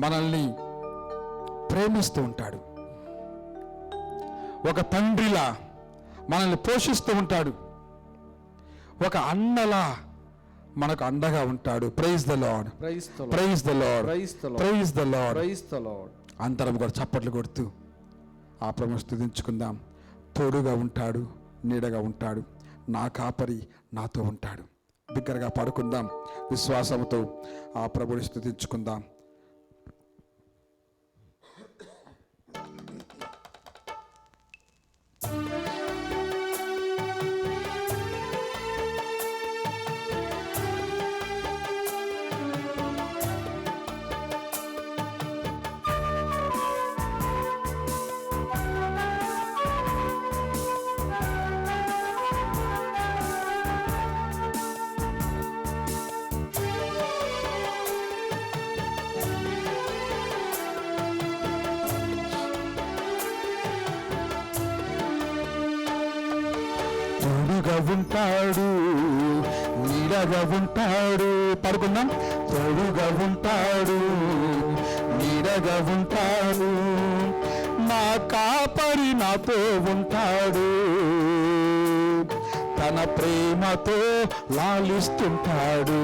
మనల్ని ప్రేమిస్తూ ఉంటాడు, ఒక తండ్రిలా మనల్ని పోషిస్తూ ఉంటాడు, ఒక అన్నలా మనకు అండగా ఉంటాడు. Praise the Lord, praise the Lord, praise the Lord. అందరం కూడా చప్పట్లు కొడుతూ ఆ ప్రభుని స్తుతించుకుందాం. తోడుగా ఉంటాడు, నీడగా ఉంటాడు, నా కాపరి నాతో ఉంటాడు. బిగ్గరగా పాడుకుందాం, విశ్వాసంతో ఆ ప్రభుని స్తుతించుకుందాం. తోడుగా ఉంటాడు, నీడగా ఉంటాడు. పడుకుందాం. తోడుగా ఉంటాడు, నీడగా ఉంటాడు, నా కాపరి నాతో ఉంటాడు, తన ప్రేమతో లాలిస్తుంటాడు.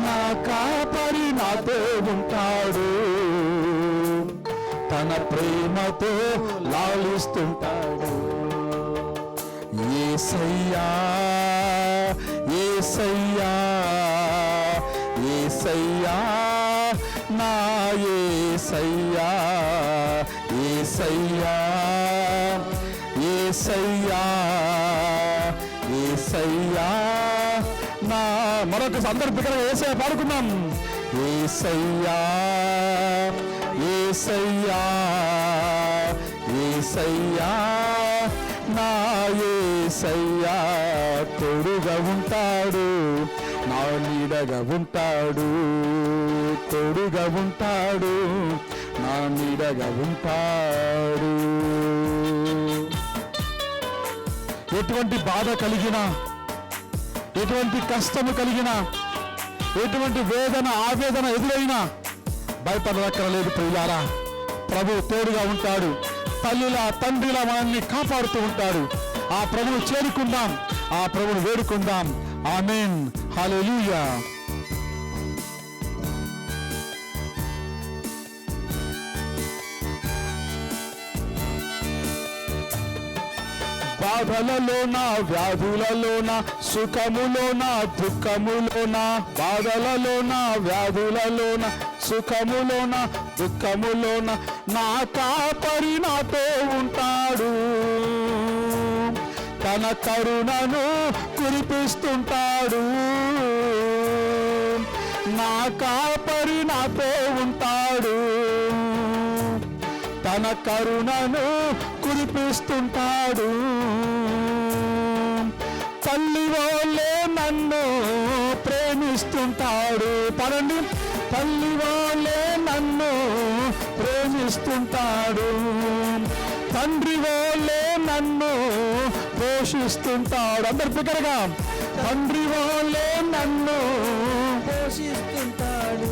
నా కాపరి నాతో ఉంటాడు, తన ప్రేమతో లాలిస్తుంటాడు. యేసయ్యా యేసయ్యా యేసయ్యా నా యేసయ్యా యేసయ్యా యేసయ్యా యేసయ్యా నా మరొక అందరు బిగ్గరగా యేసయ్యా పాడుకుందాం. యేసయ్యా యేసయ్యా యేసయ్యా నా యేసయ్యా తోడుగా ఉంటాడు, నా నీడగా ఉంటాడు, తోడుగా ఉంటాడు, నా నీడగా ఉంటాడు. ఎటువంటి బాధ కలిగినా, ఎటువంటి కష్టము కలిగినా, ఎటువంటి వేదన ఆవేదన ఎదురైనా భయపడక్కర్లేదు ప్రియులారా. ప్రభు తోడుగా ఉంటాడు. తల్లిలా తండ్రిలా మనల్ని కాపాడుతూ ఉంటాడు. ఆ ప్రభువు చేరుకుందాం, ఆ ప్రభువును వేడుకుందాం. ఆమేన్, హల్లెలూయా. బాధలలోన వ్యాధులలోన సుఖములోన దుఃఖములోన, బాధలలోన వ్యాధులలోన సుఖములోన దుఃఖములోన నా కాపరి నాతో ఉంటాడు, తన కరుణను కురిపిస్తుంటాడు. నా కాపరి నాతో ఉంటాడు, తన కరుణను కురిపిస్తుంటాడు. తల్లి వాళ్ళే నన్ను ప్రేమిస్తుంటాడు. పడండి. తల్లి వాళ్ళే నన్ను ప్రేమిస్తుంటాడు, తండ్రి వాళ్ళే నన్ను పోషిస్తుంటాడు. అందరు బిగ్గరగా, తండ్రి వాళ్ళే నన్ను పోషిస్తుంటాడు,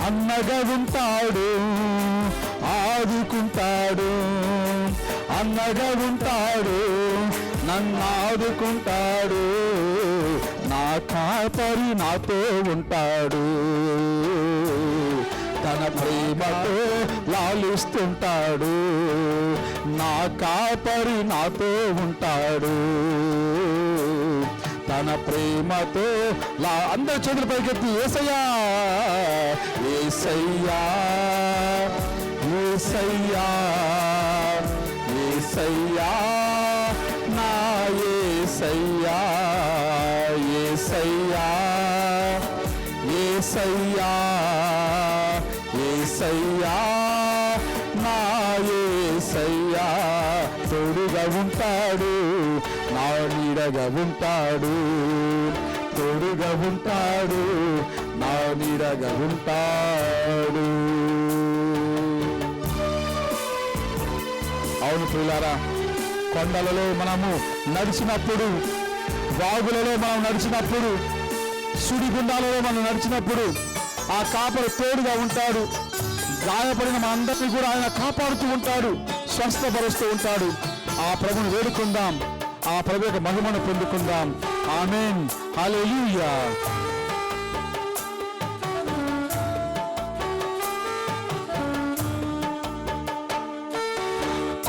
అన్నగా ఉంటాడు, ఆదుకుంటాడు, అన్నగా ఉంటాడు, నన్ను ఆదుకుంటాడు, నా కాపరి నాతో ఉంటాడు, తన ప్రేమతో లాలిస్తుంటాడు, నా కాపరి నాతో ఉంటాడు, తన ప్రేమతో అందరి చేతుల పైకెత్తి యేసయ్యా యేసయ్యా యేసయ్యా యేసయ్యా నా యేసయ్యా యేసయ్యా యేసయ్యా యేసయ్యా నా యేసయ్యా తోడుగా ఉంటాడు, నా నీడగా ఉంటాడు, తోడుగా ఉంటాడు, నా నీడగా ఉంటాడు. అవును ప్రియులారా, కొండలలో మనము నడిచినప్పుడు, వాగులలో మనం నడిచినప్పుడు, సుడిగుండాలలో మనం నడిచినప్పుడు ఆ కాపరి తోడుగా ఉంటాడు. గాయపడిన మనందరినీ కూడా ఆయన కాపాడుతూ ఉంటాడు, స్వస్థపరుస్తూ ఉంటాడు. ఆ ప్రభుని వేడుకుందాం, ఆ ప్రభు యొక్క మహిమను పొందుకుందాం. ఆమేన్, హల్లెలూయా.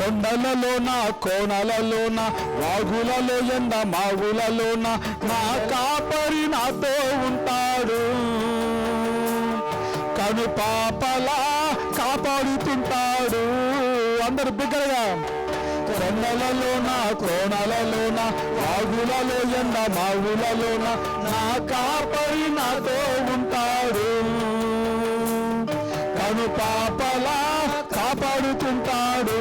కొండలలోన కోణలలోన వాగులలో ఎండ మాగులలోన నా కాపరి నాతో ఉంటాడు, కను పాపలా కాపాడుతుంటాడు. అందరు బిగ్గరగా. కొండలలోన కోణలలోన వాగులలో ఎండ మాగులలోన నా కాపరి నాతో ఉంటాడు, కను పాపలా కాపాడుతుంటాడు.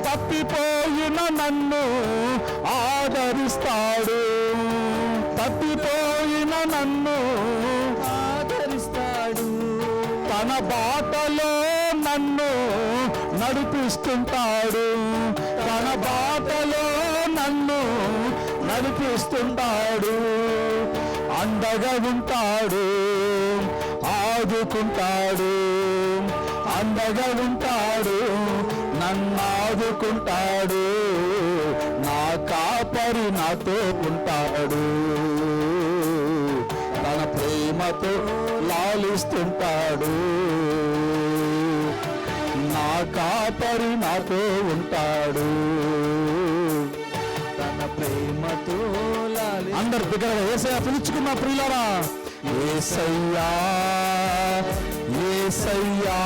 తప్పిపోయిన నన్ను ఆదరిస్తాడు, తప్పిపోయిన నన్ను ఆదరిస్తాడు. తన బాటలో నన్ను నడిపిస్తుంటాడు, తన బాటలో నన్ను నడిపిస్తుంటాడు. అండగా ఉంటాడు, ఆదుకుంటాడు, అండగా ఉంటాడు, నన్ను ఆదుకుంటాడు. నా కాపరి నాతో ఉంటాడు, తన ప్రేమతో లాలిస్తుంటాడు. నా కాపరి నాతో ఉంటాడు, తన ప్రేమతో అందరు దగ్గర యేసయ్య పిలుచుకున్న ప్రియులారా. యేసయ్యా యేసయ్యా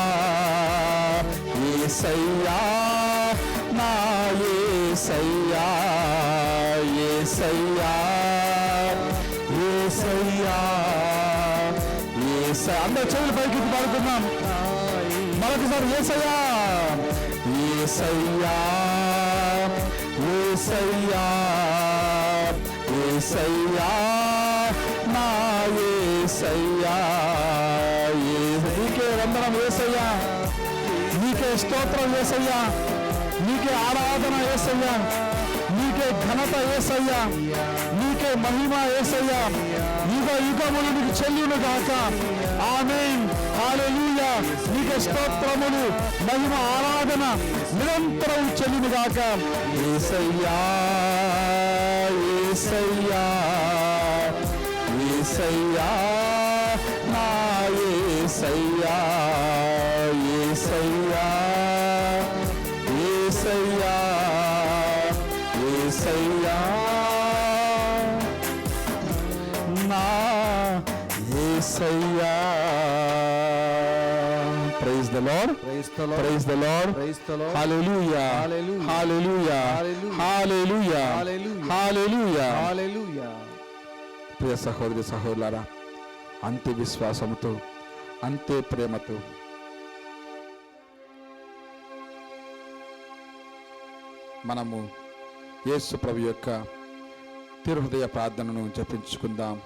యేసయ్యా నా యేసయ్యా యేసయ్యా యేసయ్యా యేసయ్యా. అందరు చెవులు పైకి పాడుకుందాం మరొకసారి. యేసయ్యా యేసయ్యా యేసయ్యా యేసయ్యా నా యేసయ్యా. నీకే వందనం యేసయ్యా, నీకే స్తోత్రం యేసయ్యా, నీకే ఆరాధన యేసయ్యా, నీకే ఘనత యేసయ్యా, నీకే మహిమ యేసయ్యా. యుగ యుగములు నీకు చెల్లును గాక. ఆమేన్ హల్లెలూయా. నీకే స్తోత్రములు మహిమ ఆరాధన నిరంతరం చెల్లును గాక. యేసయ్యా యేసయ్యా యేసయ్యా నా యేసయ్యా యేసయ్యా యేసయ్యా యేసయ్యా నా యేసయ్యా. Praise the Lord, praise the Lord, praise the Lord, praise the Lord. Hallelujah hallelujah hallelujah hallelujah. Hallelujah. ప్రియ సహోదరి సహోదరులారా, అంతే విశ్వాసముతో అంతే ప్రేమతో మనము యేసు ప్రభు యొక్క తిరుహృదయ ప్రార్థనను జపించుకుందాం.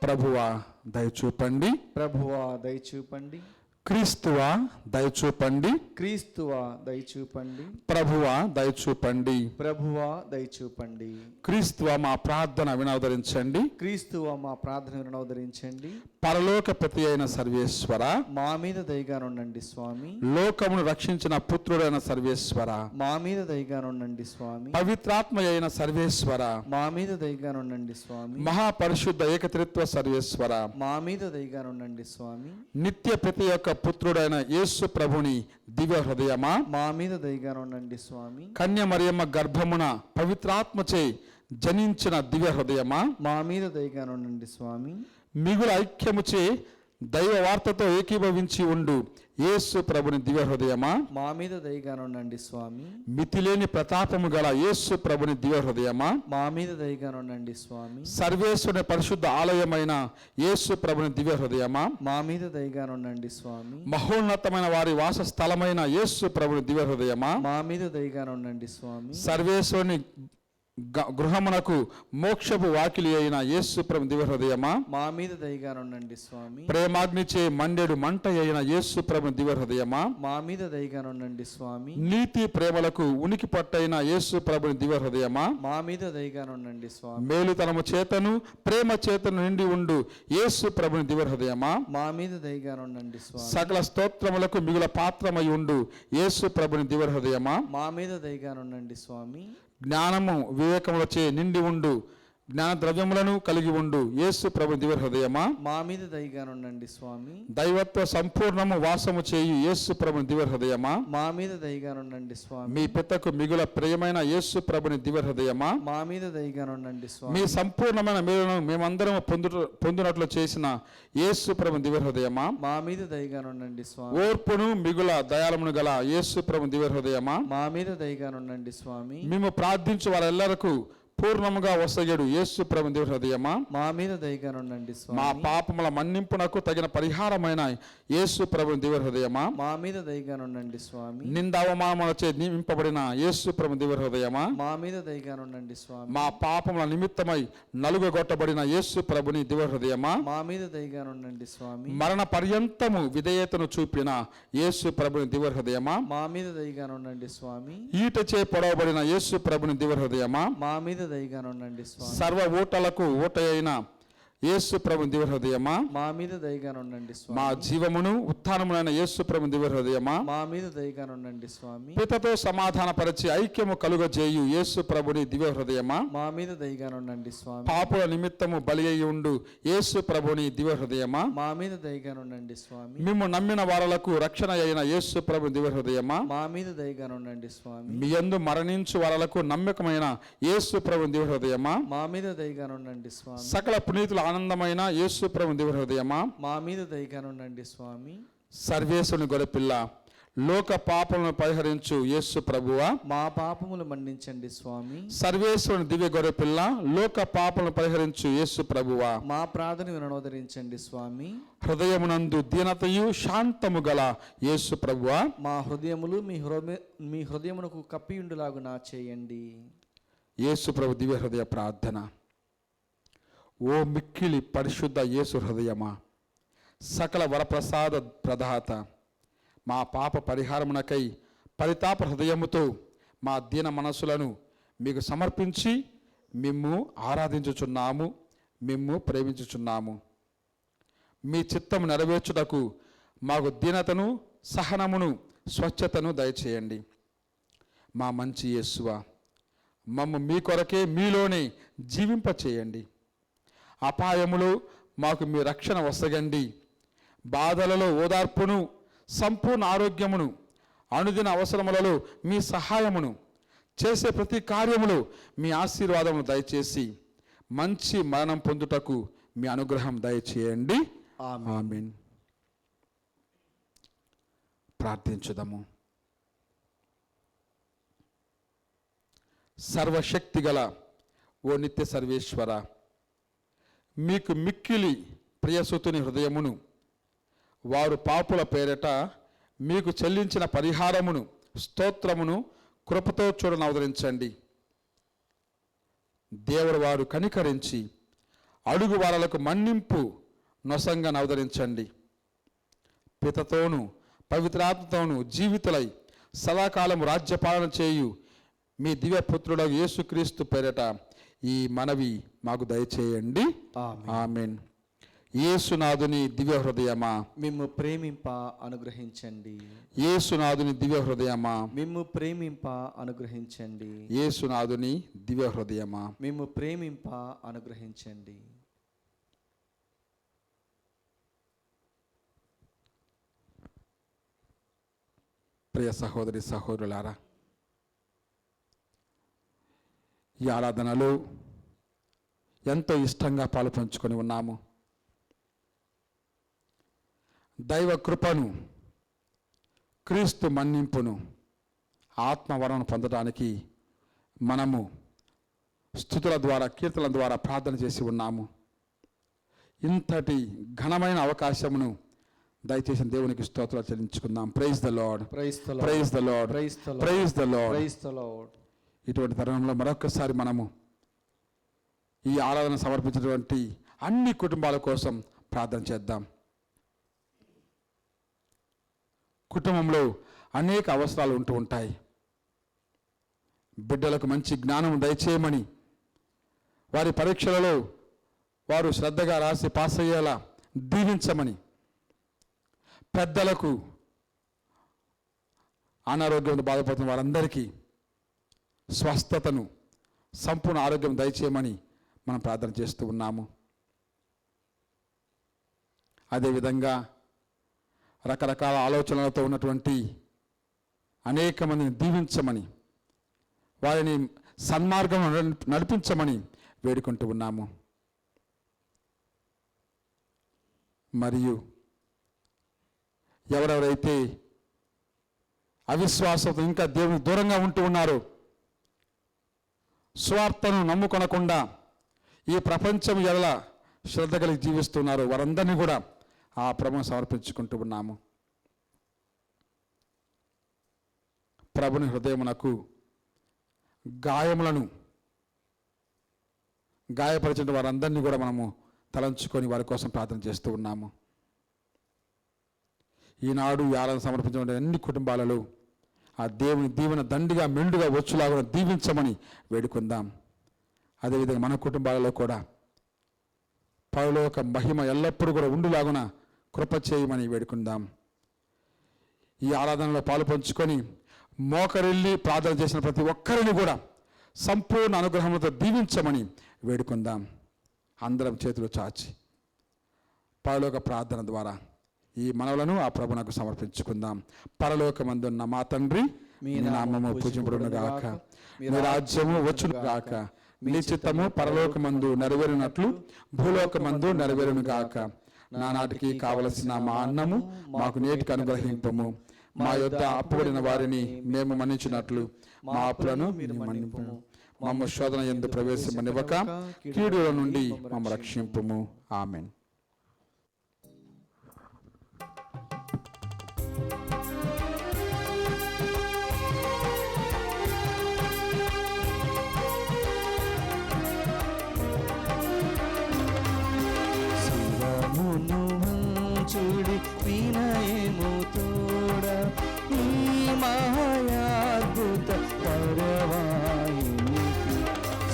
ప్రభువా దయచూపండి, ప్రభువా దయచూపండి, క్రీస్తువా దయచూపండి, క్రీస్తువా దయచూపండి, ప్రభువా దయచూపండి, ప్రభువా దయచూపండి. క్రీస్తువా మా ప్రార్థన వినవదరించండి, క్రీస్తువా మా ప్రార్థన వినవదరించండి. పరలోకపతి అయిన సర్వేశ్వర మా మీద దయగానుండండి స్వామి, లోకమును రక్షించిన పుత్రుడైన సర్వేశ్వర మా మీద దయగానుండండి స్వామి, పవిత్రాత్మ అయిన సర్వేశ్వర మా మీద దయగానుండండి స్వామి, మహాపరిశుద్ధ ఏకత్రిత్వ సర్వేశ్వర మా మీద దయగానుండండి స్వామి, నిత్య ప్రతి యొక్క పుత్రుడైన యేసు ప్రభుని దివ్య హృదయమా మా మీద దయగానుండండి స్వామి, కన్య మరియమ్మ గర్భమున పవిత్రాత్మచే జనించిన దివ్య హృదయమా మా మీద దయగానుండండి స్వామి, మిగుల ఐక్యముచే దైవ వార్తతో ఏకీభవించి ఉండు యేసు ప్రభుని దివ్య హృదయమా మా మీద దయగానుండండి స్వామి, మితిలేని ప్రతాపము గల యేసు ప్రభుని దివ్య హృదయమా మా మీద దయగానుండండి స్వామి, సర్వేశ్వరుని పరిశుద్ధ ఆలయమైన యేసు ప్రభుని దివ్య హృదయమా మా మీద దయగానుండండి స్వామి, మహోన్నతమైన వారి వాస స్థలమైన యేసు ప్రభుని దివ్య హృదయమా మా మీద దయగానుండండి స్వామి, సర్వేశ్వరుని గృహమునకు మోక్షపు వాకిలి అయిన యేసు ప్రభు దివ్య హృదయమా మా మీద దయగానుండండి స్వామి, ప్రేమాగ్నిచే మండెడు మంట అయిన యేసు ప్రభు దివ్య హృదయమా మా మీద దయగానుండండి స్వామి, నీతి ప్రేమలకు ఉనికి పట్టైన యేసు ప్రభుని దివ్య హృదయమా మా మీద దయగానుండండి స్వామి, మేలుతనము చేతను ప్రేమ చేతను నిండి ఉండు యేసు ప్రభుని దివ్య హృదయమా మా మీద దయగానుండండి స్వామి, సకల స్తోత్రములకు మిగుల పాత్రమై ఉండు యేసు ప్రభుని దివ్య హృదయమా మా మీద దయగానుండండి స్వామి, జ్ఞానము వివేకములచే నిండి ఉండు జ్ఞాన ద్రవ్యములను కలిగి ఉండు యేసు ప్రభు దివ్య హృదయమా, మా మీద దయగానుండండి స్వామి. దైవత్వ సంపూర్ణము వాసము చేయు యేసు ప్రభు దివ్య హృదయమా, మా మీద దయగానుండండి స్వామి. మీ పితకు మిగుల ప్రియమైన యేసు ప్రభుని దివ్య హృదయమా, మా మీద దయగానుండండి స్వామి. మీ సంపూర్ణమైన మేలును మేమందరం పొందునట్లు చేసిన యేసు ప్రభు దివ్య హృదయమా, మా మీద దయగానుండండి స్వామి. ఓర్పును మిగుల దయాళమును గల యేసు ప్రభు దివ్య హృదయమా, మా మీద దయగానుండండి స్వామి. మేము ప్రార్థించు వారెల్లరకు పూర్ణముగా వసగడు యేసు ప్రభు దివ్య హృదయమా, మా మీద దయగానుండండి మా స్వామి. పాపముల మన్నింపునకు తగిన పరిహారమైన యేసు ప్రభు దివ్య హృదయమా, మా మీద దయగానుండండి స్వామి. నిందావమానములచే నియమింపబడిన యేసు ప్రభు దివ్య హృదయమా, మా మీద దయగానుండండి స్వామి. మా పాపముల నిమిత్తమై నలుగగొట్టబడిన యేసు ప్రభుని దివ్య హృదయమా, మా మీద దయగానుండండి స్వామి. మరణ పర్యంతము విధేయతను చూపిన యేసు ప్రభుని దివ్య హృదయమా, మా మీద దయగానుండండి స్వామి. ఈటచే పొడవబడిన యేసు ప్రభుని దివ్య హృదయమా, మా మీద దయగానుండండి స్వామి. సర్వ ఊటలకు ఊట అయిన యేసు ప్రభు దివ్య హృదయమా, మా మీద దయగానుండండి స్వామి. మా జీవమును ఉత్థానములైన యేసు ప్రభు దివ్య హృదయమా, మా మీద దయగానుండండి స్వామి. పితతో సమాధానపరిచి ఐక్యము కలుగజేయు యేసు ప్రభుని దివ్య హృదయమా, మా మీద దయగానుండండి స్వామి. పాపుల నిమిత్తము బలి అయి ఉండు యేసు ప్రభుని దివ్య హృదయమా, మా మీద దయగానుండండి స్వామి. మిమ్ము నమ్మిన వారలకు రక్షణ అయిన యేసు ప్రభు దివ్య హృదయమా, మా మీద దయగానుండండి స్వామి. మీ యందు మరణించు వారలకు నమ్మకమైన యేసు ప్రభు దివ్య హృదయమా, మా మీద దయగానుండండి స్వామి. సకల పునీతుల ఆనందమైన యేసు ప్రభు దివ్య హృదయమా, మా మీద దయగానుండండి స్వామి. సర్వేశ్వరుని గొర్రెపిల్ల లోక పాపలను పరిహరించు యేసు ప్రభువా, మా పాపములు మన్నించండి స్వామి. సర్వేశ్వరుని దివ్య గొర్రెపిల్ల లోక పాపలను పరిహరించు యేసు ప్రభువా, మా ప్రార్థన వినోదరించండి స్వామి. హృదయమునందు దీనతయు శాంతము గల యేసు ప్రభువా, మా హృదయములు మీ హృదయమునకు కప్పియుండులాగునా చేయండి. యేసు ప్రభు దివ్య హృదయ ప్రార్థన. ఓ మిక్కిలి పరిశుద్ధ యేసు హృదయమా, సకల వరప్రసాద ప్రదాత, మా పాప పరిహారమునకై పరితాప హృదయముతో మా దీన మనసులను మీకు సమర్పించి మిమ్ము ఆరాధించుచున్నాము, మిమ్ము ప్రేమించుచున్నాము. మీ చిత్తము నెరవేర్చుటకు మాకు దీనతను, సహనమును, స్వచ్ఛతను దయచేయండి. మా మంచి యేసువా, మమ్ము మీ కొరకే మీలోనే జీవింపచేయండి. అపాయములో మాకు మీ రక్షణ వసగండి. బాధలలో ఓదార్పును, సంపూర్ణ ఆరోగ్యమును, అనుదిన అవసరములలో మీ సహాయమును, చేసే ప్రతి కార్యములో మీ ఆశీర్వాదమును దయచేసి మంచి మరణం పొందుటకు మీ అనుగ్రహం దయచేయండి. ఆమేన్. ప్రార్థించుదాము. సర్వశక్తిగల ఓ నిత్య సర్వేశ్వర, మీకు మిక్కిలి ప్రియసుతుని హృదయమును, వారు పాపుల పేరట మీకు చెల్లించిన పరిహారమును, స్తోత్రమును కృపతో చూడనవదరించండి. దేవుడు వారు కనికరించి అడుగు వారలకు మన్నింపు నొసంగా నవదరించండి. పితతోను పవిత్రాత్మతోను జీవితులై సదాకాలము రాజ్యపాలన చేయు మీ దివ్యపుత్రుడు యేసుక్రీస్తు పేరట ఈ మనవి మాకు దయచేయండి. ఆమేన్. యేసునాథుని దివ్య హృదయమా, మిమ్ము ప్రేమింప అనుగ్రహించండి. యేసునాథుని దివ్య హృదయమా, మిమ్ము ప్రేమింప అనుగ్రహించండి. యేసునాథుని దివ్య హృదయమా, మిమ్ము ప్రేమింప అనుగ్రహించండి. ప్రియ సహోదరి సహోదరులారా, ఈ ఆరాధనలో ఎంతో ఇష్టంగా పాలు పంచుకొని ఉన్నాము. దైవ కృపను, క్రీస్తు మన్నింపును, ఆత్మవరను పొందడానికి మనము స్తుతుల ద్వారా, కీర్తనల ద్వారా ప్రార్థన చేసి ఉన్నాము. ఇంతటి ఘనమైన అవకాశమును దయచేసిన దేవునికి స్తోత్రాలు చెల్లించుకుందాం. Praise the Lord, praise the Lord, praise the Lord, praise the Lord, praise the Lord, praise the Lord. ఇటువంటి తరుణంలో మరొకసారి మనము ఈ ఆరాధన సమర్పించినటువంటి అన్ని కుటుంబాల కోసం ప్రార్థన చేద్దాం. కుటుంబంలో అనేక అవసరాలు ఉంటూ ఉంటాయి. బిడ్డలకు మంచి జ్ఞానం దయచేయమని, వారి పరీక్షలలో వారు శ్రద్ధగా రాసి పాస్ అయ్యేలా దీవించమని, పెద్దలకు అనారోగ్యంతో బాధపడుతున్న వారందరికీ స్వస్థతను, సంపూర్ణ ఆరోగ్యం దయచేయమని మనం ప్రార్థన చేస్తూ ఉన్నాము. అదేవిధంగా రకరకాల ఆలోచనలతో ఉన్నటువంటి అనేక మందిని దీవించమని, వారిని సన్మార్గం నడిపించమని వేడుకుంటూ ఉన్నాము. మరియు ఎవరెవరైతే అవిశ్వాసంతో ఇంకా దేవునికి దూరంగా ఉంటూ ఉన్నారో, స్వార్థను నమ్ముకొనకుండా ఈ ప్రపంచం ఎలా శ్రద్ధ కలిగి జీవిస్తున్నారో వారందరినీ కూడా ఆ ప్రభువును సమర్పించుకుంటూ ఉన్నాము. ప్రభుని హృదయమునకు గాయపరిచిన వారందరినీ కూడా మనము తలంచుకొని వారి కోసం ప్రార్థన చేస్తూ ఉన్నాము. ఈనాడు ఈ ఆరాధన సమర్పించిన అన్ని కుటుంబాలలో ఆ దేవుని దీవెన దండిగా మెండుగా వచ్చులాగా దీవించమని వేడుకుందాం. అదేవిధంగా మన కుటుంబాలలో కూడా పరలోక మహిమ ఎల్లప్పుడూ కూడా ఉండులాగున కృప చేయమని వేడుకుందాం. ఈ ఆరాధనలో పాలు పంచుకొని మోకరిల్లి ప్రార్థన చేసిన ప్రతి ఒక్కరిని కూడా సంపూర్ణ అనుగ్రహంతో దీవించమని వేడుకుందాం. అందరం చేతులు చాచి పరలోక ప్రార్థన ద్వారా ఈ మనవులను ఆ ప్రభునకు సమర్పించుకుందాం. పరలోకమందున్న మా తండ్రి, మీ నామము పూజింపబడును గాక, మీ రాజ్యము వచ్చును గాక, మీ చిత్తము పరలోకమందు నెరవేరినట్లు భూలోకమందు నెరవేరును గాక. నానాటికి కావలసిన మా అన్నము మాకు నేటికి అనుగ్రహింపము. మా యొద్ద అప్పుబడిన వారిని మేము మన్నించినట్లు మా అప్పులను మీరు మన్నింపుము. మమ్మ శోధన యందు ప్రవేశమనివ్వక కీడుల నుండి మమ్మ రక్షింపుము. ఆమెన్. చూడి వినయము తోడ ఈ మహాయాద్భుత పరవాయినికి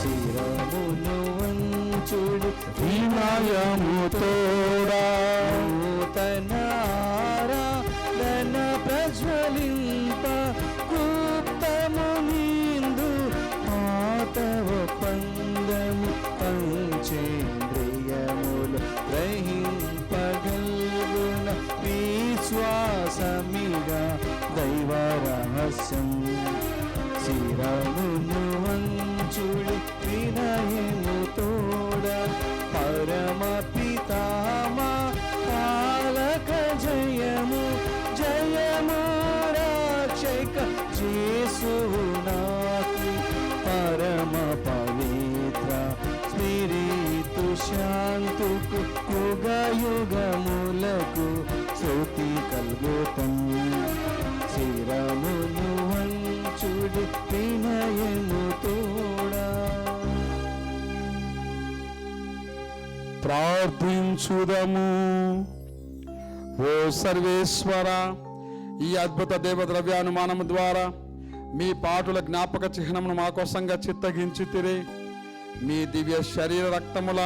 శిరమును వంచుడి వినయము తోడ నూతన ఆరాధన ప్రజ్వలింప గుప్తము నిందు పాతవ పందము పంచేంద్రియములు గ్రహింపగల్గున విశ్వాసమిగా దైవ రహస్యం శిరమును వంచుడి వినయము తోడ పరమ పితామా పాలక జయము జయము రక్షక యేసువు నాకు పరమ పవిత్ర స్పిరితు శాంతుకు యుగ యుగములకు శృతి కల్గుతం శిరమును వంచుడి వినయము తోడా. ప్రార్థించుదము. ఓ సర్వేశ్వర, ఈ అద్భుత దేవద్రవ్యానుమానము ద్వారా మీ పాటుల జ్ఞాపక చిహ్నమును మా కోసంగా చిత్తగించితిరి. మీ దివ్య శరీర రక్తముల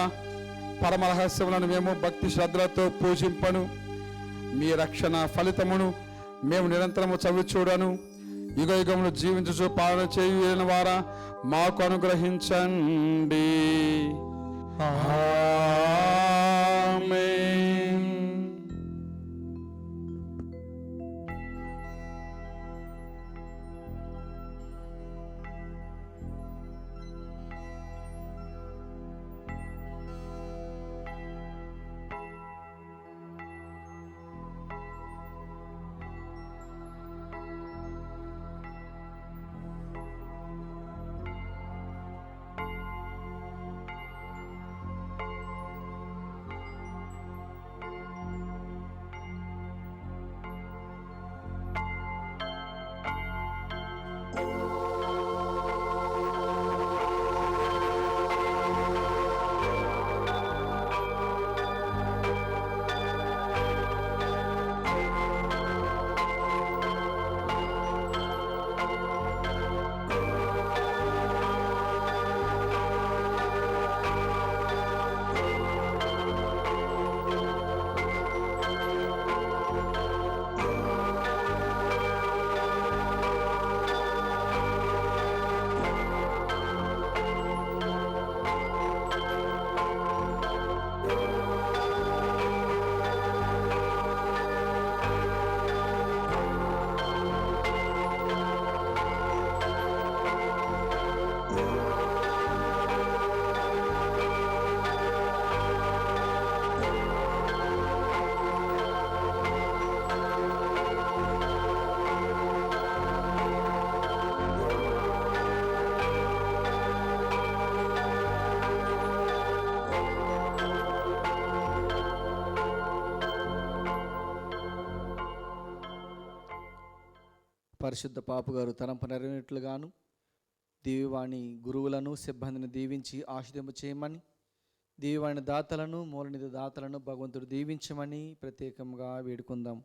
పరమ రహస్యములను మేము భక్తి శ్రద్ధలతో పూజింపను. మీ రక్షణ ఫలితమును మేము నిరంతరము చవిచూడను. యుగ యుగములు జీవించుచు పాలన చేయని వారా మాకు అనుగ్రహించండి. ఆమేన్. పరిశుద్ధ పాపు గారు తలంపు నెరవేరినట్లుగాను దేవివాణి గురువులను సిబ్బందిని దీవించి ఆశీర్వదింప చేయమని, దేవివాణి దాతలను మూలనిధి దాతలను భగవంతుడు దీవించమని ప్రత్యేకంగా వేడుకుందాం.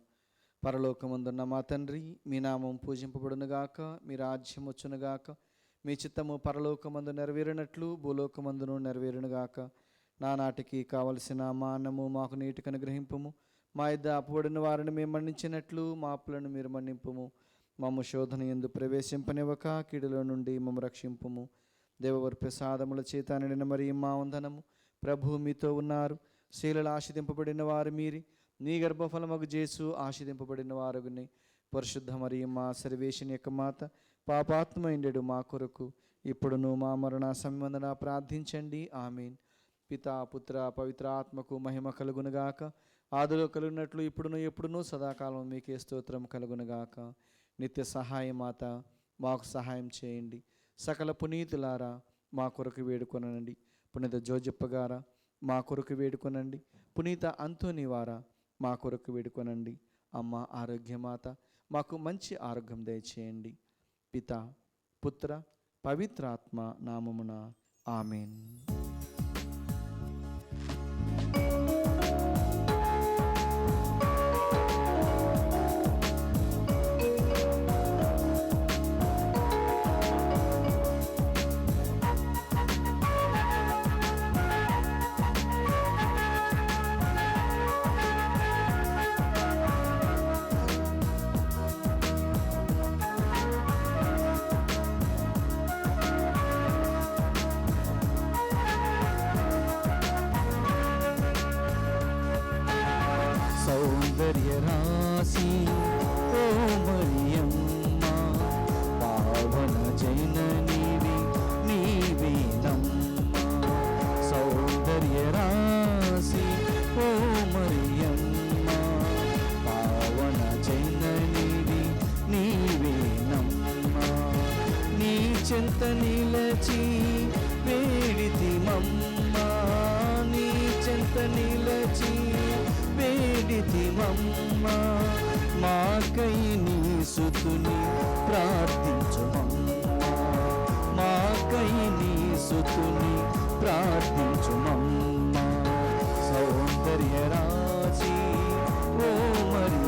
పరలోకమందున్న మా తండ్రి, మీ నామం పూజింపబడునుగాక, మీ రాజ్యం వచ్చునుగాక, మీ చిత్తము పరలోకమందు నెరవేరినట్లు భూలోకమందును నెరవేరునుగాక. నానాటికి కావలసిన మా అన్నము మాకు నీటికి అనుగ్రహింపుము. మా ఇద్ద అప్పుబడిన వారిని మేము మన్నించినట్లు మా అప్పులను మీరు మన్నింపుము. మమ్ము శోధన యందు ప్రవేశింపనివ్వక కీడులో నుండి మమ్ము రక్షింపుము. దేవవర్ ప్రసాదముల చేత నిండిన మరి మా వందనము. ప్రభు మీతో ఉన్నారు. శీలలు ఆశీర్వదింపబడిన వారు మీరి, నీ గర్భఫలమగు జేసు ఆశీర్వదింపబడిన వారుగుని. పరిశుద్ధ మరియు మా సర్వేశ్వని యొక్క మాత, పాపాత్మైండెడు మా కొరకు ఇప్పుడును మా మరణ సమయమందున ప్రార్థించండి. ఆమేన్. పితా పుత్ర పవిత్ర ఆత్మకు మహిమ కలుగునుగాక. ఆదిలో కలుగునట్లు ఇప్పుడును ఎప్పుడును సదాకాలం మీకే స్తోత్రం కలుగునుగాక. నిత్య సహాయ మాత, మాకు సహాయం చేయండి. సకల పునీతులారా మా కొరకు వేడుకొనండి. పునీత జోజప్ప గారా మా కొరకు వేడుకొనండి. పునీత అంతోని వారా మా కొరకు వేడుకొనండి. అమ్మ ఆరోగ్యమాత, మాకు మంచి ఆరోగ్యం దయచేయండి. పితా పుత్ర పవిత్రాత్మ నామమున ఆమేన్. సౌందర్య రాశి ఓ మరియమ్మ, పావన జననివి నీవేనమ్మ. సౌందర్య రాశి ఓ మరియమ్మ, పావన జననివి నీవేనమ్మ. నీ చెంత నిలచి వేడితిమమ్మ, నీ చెంత నిలచి వేడితిమమ్మ. మాకై నీ సుతుని ప్రార్థించుమమ్మ, మాకై నీ సుతుని ప్రార్థించుమమ్మ. సౌందర్య రాశి ఓ మరి